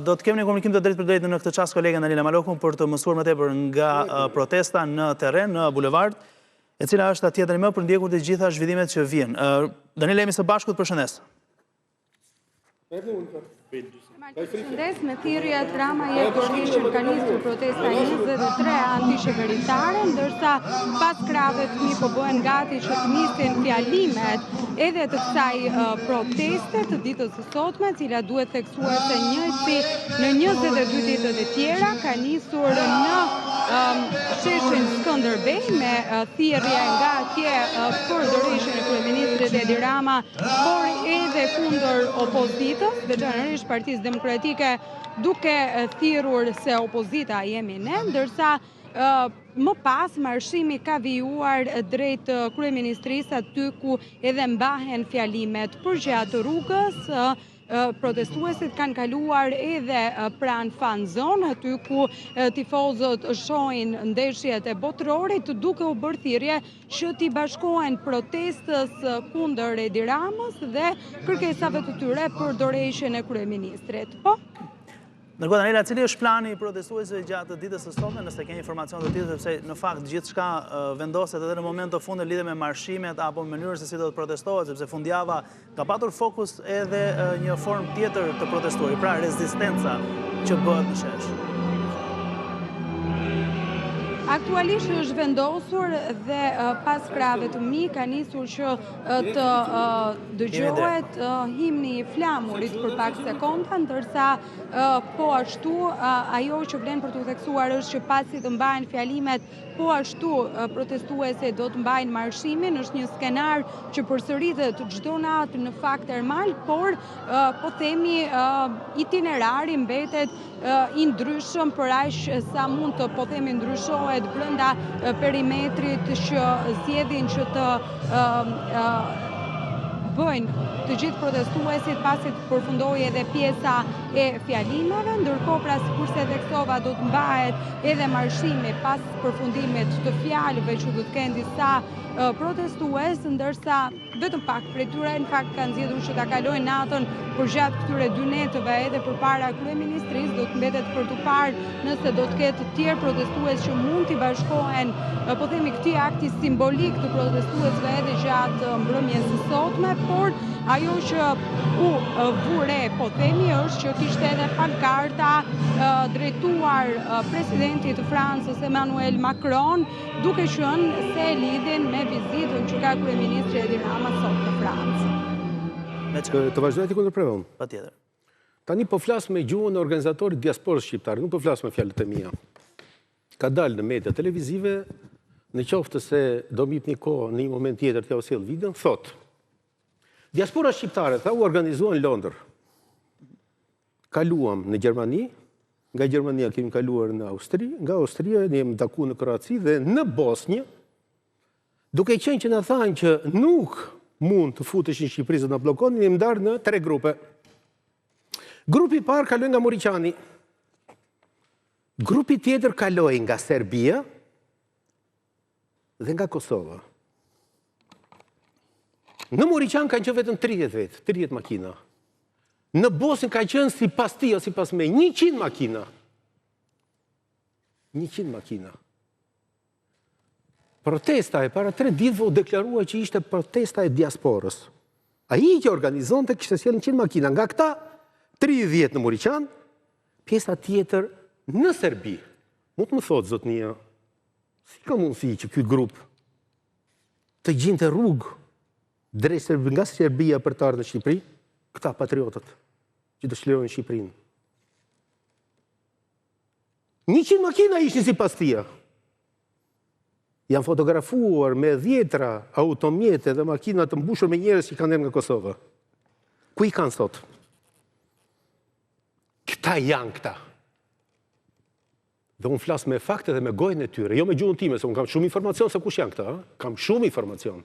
Do të kemi një komunikim të drejtë për drejtë në këtë çast kolegen Danila Malokun për të mësuar më tepër nga protesta në terren, në bulevard, e cila është atjetër më për ndjekur të gjitha zhvillimet që vijnë. Danila, jemi së bashku, të përshëndes. Përshëndes, me thirrjet Rama je përshkishëm ka nisur protesta 23 anti-shqeveritare, ndërsa pas krave të mi po bëhen gati që të nisin fjalimet edhe të kësaj proteste të ditës së sotme, cila duhet theksuar se njëjti në 22 ditët e tjera ka nisur në sheshin Skënderbej me thirrje nga atje për dorëshjen e kryeministrit Edi Rama, por edhe kundër opozitës, veçanërisht Partisë Demokratike, duke thirrur se opozita jemi ne, ndërsa më pas marshimi ka vijuar drejt kryeministrisë aty ku edhe mbahen fjalimet përgjatë rrugës. Protestuesit kanë kaluar edhe pranë fan zone, aty ku tifozët shohin ndeshjet e botërorit, duke u bërë thirrje që t'i bashkohen protestës kundër Edi Ramës dhe kërkesave të tyre për dorëshjen e kryeministrit. Po? Ndërkohë, Danila, cili është plani i protestuesve gjatë ditës së sotme, nëse keni informacion të tillë, sepse në fakt gjithçka vendoset edhe në moment të fundit lidhe me marshimet apo mënyrën se si do të protestohet, sepse fundjava ka patur fokus edhe një formë tjetër të protestuarit, pra rezistenca që bëhet në shesh. Aktualisht është vendosur dhe pas krave të mi ka nisur që të dëgjohet himni i flamurit për pak sekonda, ndërsa po ashtu ajo që vlen për të theksuar është që pasi të mbajnë fjalimet, po ashtu protestuesit do të mbajnë marshimin, është një skenar që përsëritet çdo natë në fakt termal, por po themi itinerari mbetet i ndryshëm për aq sa mund të po themi ndryshohet brenda perimetrit që zgjedhin që të bëjnë të gjithë protestuesit pasi të përfundojë edhe pjesa e fjalimeve, ndërkohë pra sikurse theksova do të mbahet edhe marshimi pas përfundimit të fjalëve që do të kenë disa protestues, ndërsa vetëm pak prej tyre në fakt kanë zgjedhur që ta kalojnë natën përgjatë këtyre dy netëve edhe përpara kryeministrisë. Do të mbetet për të parë nëse do të ketë të tjerë protestues që mund t'i bashkohen, po themi këtij akti simbolik të protestuesve edhe gjatë mbrëmjes së sotme, por ajo që u vure, po themi, është që kishte edhe pankarta drejtuar presidentit të Francës Emmanuel Macron, duke qenë se lidhen me vizitën që ka kryeministri Edi Rama sot në Francë. Të vazhdoj ti kundër prevon? Patjetër. Tani po flas me gjuhën e organizatorit diasporës shqiptare, nuk po flas me fjalët e mia. Ka dalë në media televizive, në qoftë se do më jepni kohë në një moment tjetër t'ja u sjell videon, thotë: diaspora shqiptare, tha, u organizuan në Londër. Kaluam në Gjermani, nga Gjermania kemi kaluar në Austri, nga Austria ne jemi takuar në Kroaci dhe në Bosnjë, duke qenë që na thanë që nuk mund të futeshin në Shqipëri se na bllokonin, jemi ndarë në 3 grupe. Grupi i parë kaloi nga Moriqani. Grupi tjetër kaloi nga Serbia dhe nga Kosova. Në Moriqan kanë qenë vetëm 30 vetë, 30 makina. Në Bosnjë ka qenë si pas ti o si pas me 100 makina. 100 makina. Protesta e para 3 ditëve u deklarua që ishte protesta e diasporës. Ai që organizonte kishte sjellë 100 makina. Nga këta 30 në Moriqan, pjesa tjetër Në Serbi, mund të më thotë, zotnia, si ka mundësi që ky grup të gjinte rrugë drejt nga Serbia për të ardhur në Shqipëri, këta patriotët që dëshirojnë Shqipërinë. 100 makina ishin sipas tia. Janë fotografuar me 10 automjete dhe makina të mbushur me njerëz që kanë nga Kosova. Ku i kanë sot? Këta janë këta. Dhe unë flas me fakte dhe me gojën e tyre, jo me gjuhën time, se unë kam shumë informacion se kush janë këta. Kam shumë informacion.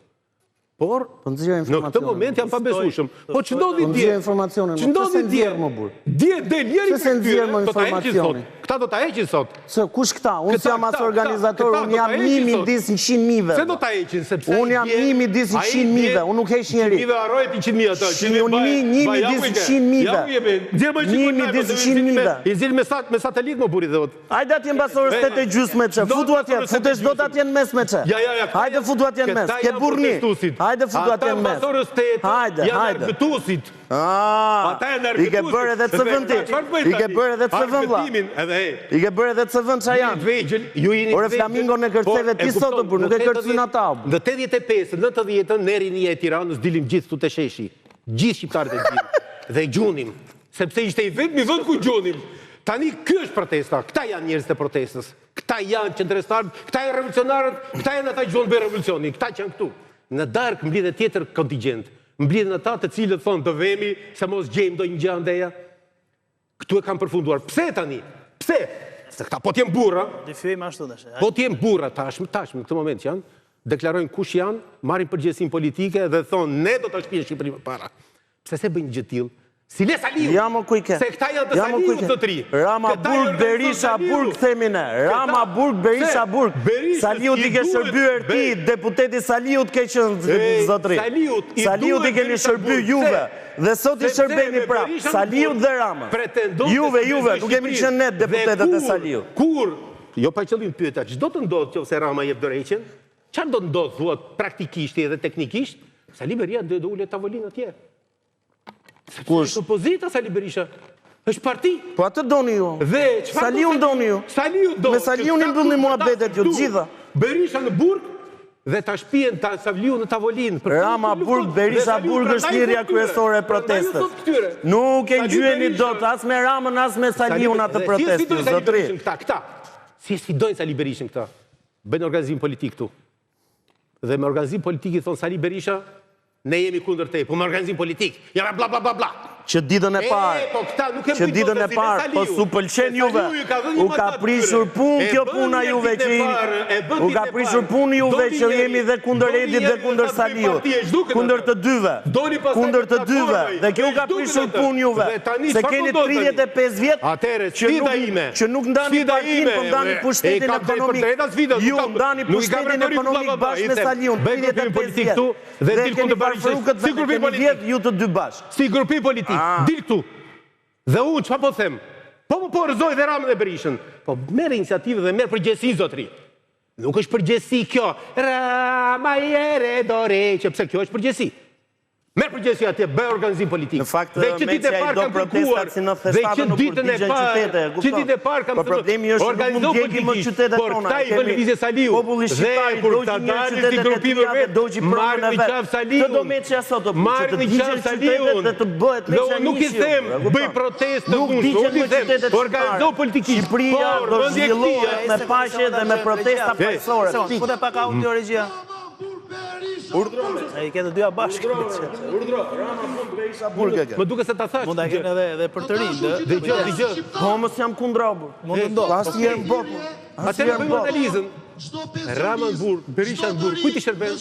Por, në këtë moment jam pabesueshëm. Po që ndodhi dje? Që ndodhi dje? Dje del njeri për këtyre, do ta heqin sot. Këta do ta heqin sot. Se kush këta? Unë jam as organizator, unë jam 1 midis 100.000. Se do ta heqin, sepse unë jam 1 midis 100.000, unë nuk heq njeri. 100.000 harrohet 100.000 ata. Unë 1 midis 100.000. 1 midis 100.000. I zil me satelit më buri dhe ot. Hajde atje mbasorës 8:30 me çe. Futu atje, futesh dot atje në mes me çe. Hajde futu atje në mes. Ke burrni. Hajde futu atje në mes. Hajde, hajde. Argëtuesit. I ke bërë edhe të vëndi. I ke bërë edhe të vënd. I ke bërë edhe të vënd qa janë. Ore Flamingo në kërceve ti sotë, për nuk e kërcin ata. Në 85, 90, ne rinj e Tiranës dilim gjithë të sheshi. Gjithë shqiptarët e gjithë. Dhe gjunim. Sepse ishte i vetmi vend ku gjunim. Tani kjo është protesta. Këta janë njerëz të protestës. Këta janë qendrestarët, këta janë revolucionarët, këta janë ata që duan bëjnë revolucionin. Këta që janë këtu. Në darkë mbledhet tjetër kontingjent. Mbledhen ata të cilët thonë të vemi se mos gjejmë ndonjë gjë andeja. Këtu e kam përfunduar. Pse tani? Pse? Se këta po t'jem burra. Po t'jem burra tashmë në këtë moment janë, deklarojnë kush janë, marrin përgjegjësinë politike dhe thonë ne do ta shpijmë Shqipërinë më para. Pse se bëjnë gjë tillë? Si le Saliu. Se këta janë të Saliu zotëri. Rama Burg, Berisha Burg, themin e. Rama Burg, Berisha Burg. Saliu t'i ke shërbyer ti, deputeti Saliu t'ke qenë zotëri. Saliu t'i keni shërby juve. Dhe sot i shërbeni prap. Saliu dhe Rama. Juve, nuk kemi qenë net deputetet e Saliu. Kur? Jo pa qëllim pyeta, ç'do të ndodhë nëse Rama jep dorëheqjen? Çfarë do të ndodhë thuat praktikisht edhe teknikisht? Sali Beria do ulet tavolinë atje. Kush? Opozita Sali Berisha. Është parti. Po atë doni ju. Dhe Saliu doni ju. Saliu do. Me Saliu i mbyllni muhabetet ju të gjitha. Berisha në burg dhe ta shpihen ta Saliu në tavolinë. Rama Burg, Berisha Burg është thirrja kryesore e protestës. Nuk e ngjyeni dot as me Ramën as me Saliun atë protestë, zotëri. Këta. Si sfidojnë Sali Berishin këta? Bëjnë organizim politik këtu. Dhe me organizim politik i thonë Sali Berisha, ne jemi kundër te, po me organizim politik, jara bla bla bla bla. Që ditën e parë, po su pëlqen juve, u ka prishur pun kjo puna juve që u ka prishur pun juve që jemi dhe kundër Edit dhe kundër Saliut, kundër të dyve, dhe kjo u ka prishur pun juve, se keni 35 vjet që nuk ndani partin, po ndani pushtetin ekonomik, ju ndani pushtetin ekonomik bashkë me Saliun, 35 vjet, dhe keni parfrukët dhe keni vjet ju të dy bashkë. Si grupi politik. Dil këtu. Dhe unë, që po them? Po rëzoj dhe Ramën dhe Berishën. Po merë iniciativë dhe merë përgjësi, zotri. Nuk është përgjësi kjo. Rama jere dore, që pse kjo është përgjësi. Merë përgjësi atje, bëj organizim politik. Në fakt, Meqja i do protestat si në festatën nuk përdigjen qytete. Që ditën e parë kam të problemi është nuk mund t'jeki më qytetet tona. Por këta i vënë lëvizje Saliu. Populli shqiptari do që një qytetet e tia dhe do që prëmën e vetë. Të do Meqja sot të përdigjen qytetet dhe të bëhet Meqja njëshjo. Nuk i them, bëj protestë të unë. Organizo politikisht. Shqipëria do zhvillohet me paqe dhe me protesta paqësore. Fute pak audio regjia. E i këtë dyja bashkë. Urdhro, Rama Burg, Berisha Burg. Më duke se ta thash. Mund ta kenë edhe për të rinë. Dëgjoj. Po mos jam kundra. Mund të ndodh. Asnjë herë në botë. Atëherë bëjmë analizën. Rama në Burg, Berisha në Burg. Kujt i shërben?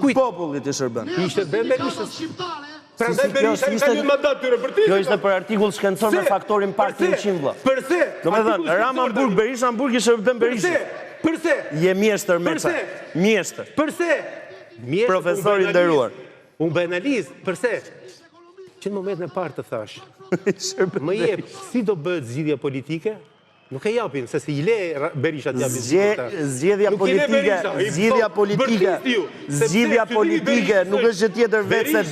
Kujt popullit i shërben? I shërben Berishës. Prandaj Berisha i ka një mandat tyre për ti. Kjo ishte për artikull shkencor me faktorin pak 100 vlla. Përse? Domethënë, Rama në Burg, Berisha në Burg i shërben Berishës. Përse? Je mjeshtër Meça. Mjeshtër. Përse? Profesor i nderuar. Unë bëj analizë. Përse? Që në momentin e parë të thash. Më jep si do bëhet zgjidhja politike Nuk e japin, se si i le Berisha t'japin. Zgjidhja politike nuk është gjë tjetër vetë se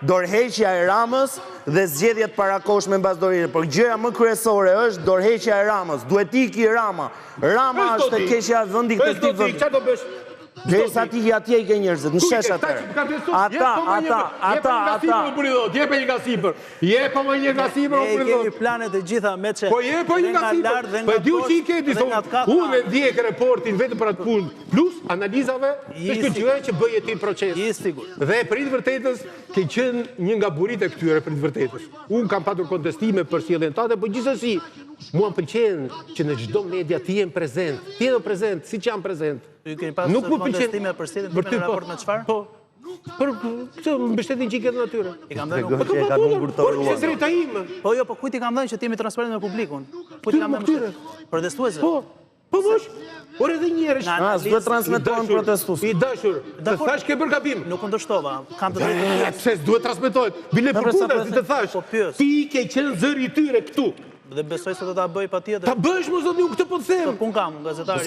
dorëheqja e Ramës dhe zgjedhjet parakoshme mbas dorëheqjes. Por gjëja më kryesore është dorëheqja e Ramës. Duhet iki Rama. Rama është e keqja e vendit të këtij vendi. Çfarë do bësh? Derisa ti atje i ke njerëzit, në shesh atëherë. Ata. Jepe një nga sipër. Jepe më një nga sipër. Ne kemi planet e gjitha me që... Po jepe një nga sipër. Po e diu që i ke disa. Unë e ndjek reportin vetëm për atë punë. Plus analizave të shkëlqyer që bëje ti proces. Dhe për të vërtetës ke qenë një nga burit e këtyre për të vërtetës. Unë kam patur kontestime për sjelljen tënde, por gjithsesi mua pëlqen që në çdo media ti je prezent. Ti je prezent, siç jam prezent. Nuk më pëlqen për sjelljen time në raport me çfarë? Po. Për mbështetjen që i ke në natyrë. I kam dhënë Po jo, po kujt i kam dhënë që ti jemi transparent me publikun? Kujt i kam dhënë? Protestuesve. Po mosh. Por edhe njerëz. S'do transmetohen protestues. I dashur. Të thash ke bër gabim. Po Nuk ndështova. Kam të drejtë. Pse s'duhet transmetohet? Bile përkundër, si të thash. Ti ke qenë zëri i tyre këtu. Dhe besoj se do ta bëj patjetër. Ta bësh më zot, unë këtë po të them. Ku kam gazetari?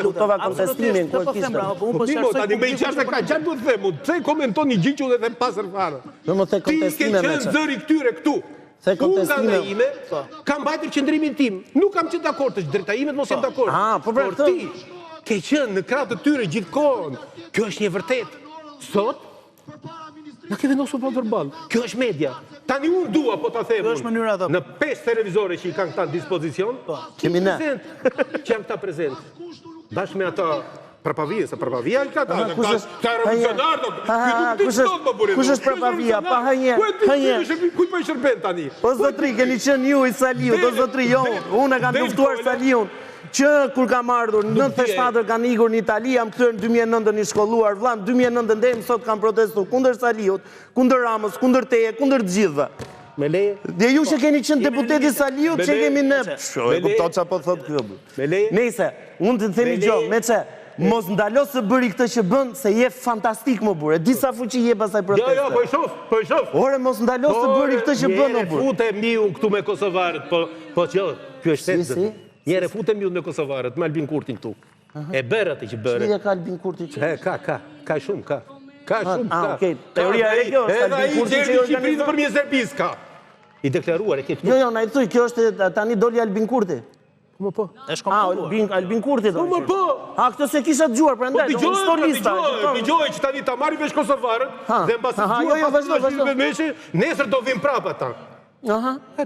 Luktova kontestimin kur kishte. Po tani më çfarë ka? Çfarë duhet të them? Pse komenton një gjë që unë them pasër fare? Do më the kontestimin me Ti ke qenë zëri këtyre këtu. The kontestimin. Unë ime kam mbajtur qendrimin tim. Nuk kam qenë dakord, është drejta ime të mos jem dakord. Por ti ke qenë në krah të tyre gjithkohon. Kjo është një vërtet. Sot na ke vendosur pa verbal. Kjo është media. Tani unë dua po ta them. Kjo është mënyra apo? Në 5 televizore që i kanë këta në dispozicion, kemi ne që janë këta prezent. Bashkë me ata Prapavia, se Prapavia i ka ta. Ka revolucionar. Kush është Prapavia? Pa hënje. Kujt po i shërben tani? O zotri, keni qenë ju i Saliut, o zotri, jo, unë e kam luftuar Saliun. Që kur kam ardhur, në 97 kanë ikur në Itali, jam kthyer në 2009 një shkolluar vllam, 2009 deri sot kam protestuar kundër Saliut, kundër Ramës, kundër teje, kundër të gjithëve. Me leje. Dhe ju që keni qenë deputeti Saliut, që kemi ne. E kupton çfarë thot kjo. Me leje. Nëse, unë të themi gjë, me çe mos ndalo se bëri këtë që bën, se je fantastik më burë. Disa fuqi je pasaj proteste. Jo, po i shoh. Ore, mos ndalo se bëri këtë që bën më burë. Fute miu këtu me kosovarët, po që kjo është sensë. Njere fute miu me kosovarët, me Albin Kurtin këtu. E bërë atë që bërë. Çfarë ka Albin Kurti që? Ka shumë, ka. Ka shumë. Okej. Teoria e kjo është Albin Kurti që organizon për mjet Serbisë ka. I deklaruar e ke këtu. Jo, na i thuj, kjo është tani doli Albin Kurti. Po. Është komentuar. Albin Kurti do. Po. A këtë se kisha dëgjuar prandaj, do historista. Dëgjoj që tani ta marrin vesh kosovarët dhe mbas vazhdo. Nesër do vin prapë ata.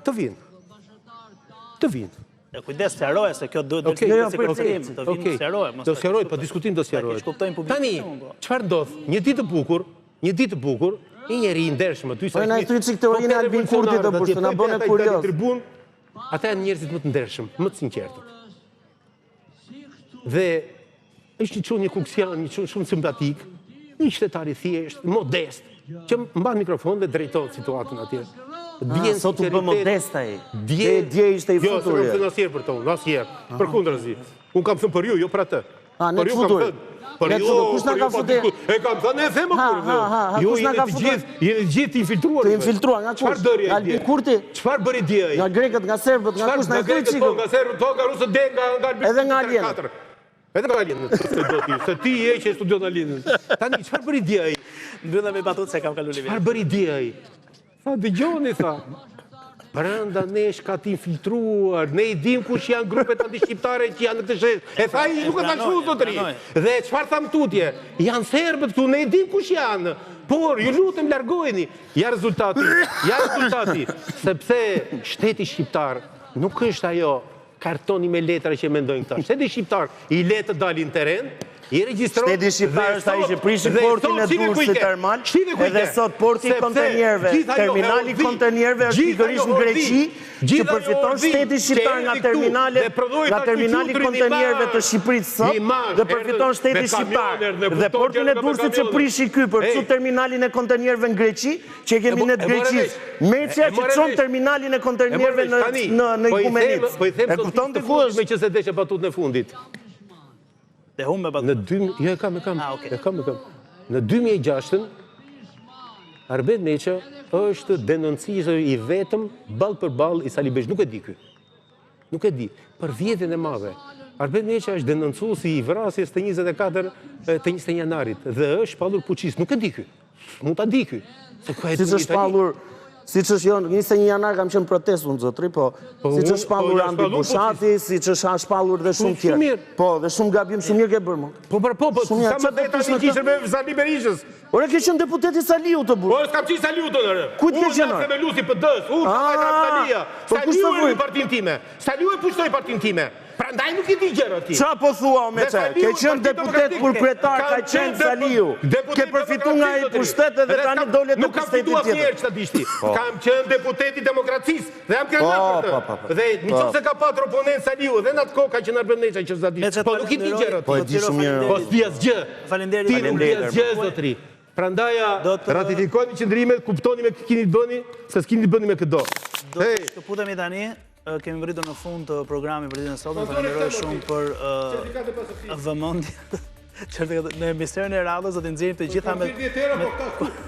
Të vinë. Kujdes, sqaroje se kjo duhet të vinë. Do sqaroj, po diskutim do sqaroj. Tani, çfarë ndodh? Një ditë të bukur, një njeri i ndershëm aty sa. Po na i thuaj çik teorinë Albin Kurti do bësh, na bën e kurioz. Ata janë njerëzit më të ndershëm, më të sinqertë. Dhe është një kuksian, një shumë simpatik, një qytetar i thjesht, modest, që mban mikrofon dhe drejton situatën atje. Sot u bë modesta ai. Dje ishte i futur. Jo, s'kam asnjëherë për to, asnjëherë. Përkundrazi. Unë kam thënë për ju, jo për atë. Për ju kam thënë. Për ju, kush na ka futur? E kam thënë, e them për ju. Ju jeni gjithë infiltruar. Të infiltruar nga kush? Albin Kurti. Çfarë bëri dje ai? Nga grekët, nga serbët, nga kush na i thuaj çikun? Nga serbët, nga rusët dhe nga Albin. Edhe nga alien. Edhe nga alien. Se ti je që studion alien. Tani çfarë bëri dje ai? Mbylla me batutë se kam kaluar livin. Çfarë bëri dje ai? Tha, dëgjoni, tha. Brenda nesh ka t'infiltruar, ne i dim kush janë grupet antishqiptare që janë në këtë shtetë. E tha i nuk e tha kështu, zotëri. Dhe çfarë tham tutje? Janë serbët këtu, ne i dim kush janë. Por, ju lutem largojeni. Ja rezultati. Sepse shteti shqiptar nuk është ajo kartoni me letra që mendojnë këta. Shteti shqiptar i le të dalin teren, i regjistron. Shteti shqiptar është ai që prishi portin e Durrësit termal, edhe sot porti i kontenierëve, terminali i kontenierëve është pikërisht në Greqi, që përfiton shteti shqiptar nga terminali i kontenierëve të Shqipërisë sot, dhe përfiton shteti shqiptar. Dhe portin e Durrësit që prishi ky për çu terminalin e kontenierëve në Greqi, që kemi ne të Greqisë. Meçja që çon terminalin e kontenierëve në Ikumenit. E kupton të fush me që se deshe batut në fundit. Dhe humë me batut? Jo, e kam. Në 2006, Arbed Meqa është denoncizë i vetëm ballë për ballë i Sali Besh. Nuk e di ky. Nuk e di. Për vjedhjen e madhe. Arben Meqa është denoncuesi i vrasjes të 24 të 21 janarit dhe është shpallur fuqisë. Nuk e di ky. Mund ta di ky. Siç është shpallur, siç është 21 janar kam qenë protestë unë zotri, po siç është shpallur Andi Bushati, siç është shpallur dhe shumë tjerë. Po, dhe shumë gabim shumë mirë ke bërë më. Po, sa më drejta një kishër me Sali Berishës. Ore ke qenë deputeti Saliu të burë. Ore s'kam qenë Saliu të nërë. Kujt ke qenë? Unë themelusi PD-s, unë Kapitalia. Saliu e partinë time. Saliu e pushtoi partinë time. Prandaj nuk i di gjëra ti. Qa po thua me që? Ke qenë deputet kur kretar ka qenë Saliu. Ke përfitu nga i pushtetet dhe tani dole të pushtetit tjetër. Nuk kam fitu asnjëherë që ta dishti. Kam qenë deputeti demokracisë dhe jam krenar për të. Dhe në qoftë se ka patër oponent Saliu dhe në atë kohë ka qenë Arben Meqa që s'ta dishti. Po nuk i di gjëra ti. Po e di shumë mirë. Po s'di asgjë. Faleminderit. Ti nuk di asgjë zotri. Prandaja ratifikojmë qëndrimet, kuptoni me kë keni bëni, se s'keni bëni me këdo. Do të shkëputemi tani. Kemi vritur në fund të programi për ditën e sotme. Falenderoj shumë për vëmendjen. Në emisionin e radhës do të nxjerrim të gjitha me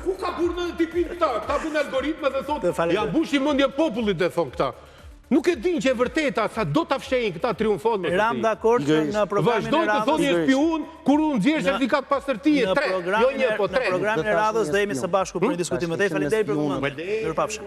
ku ka burë në tipin këta? Këta bën algoritme dhe thotë ja mbushi mendje popullit dhe thon këta. Nuk e din që e vërteta sa do ta fshehin këta triumfon. Ram dakord që në programin e radhës. Vazhdoj të thoni spiun kur unë nxjerr certifikat pastërtie 3, jo 1 po 3. Në programin e radhës do jemi së bashku për një diskutim më tej. Faleminderit për vëmendjen. Mirupafshim.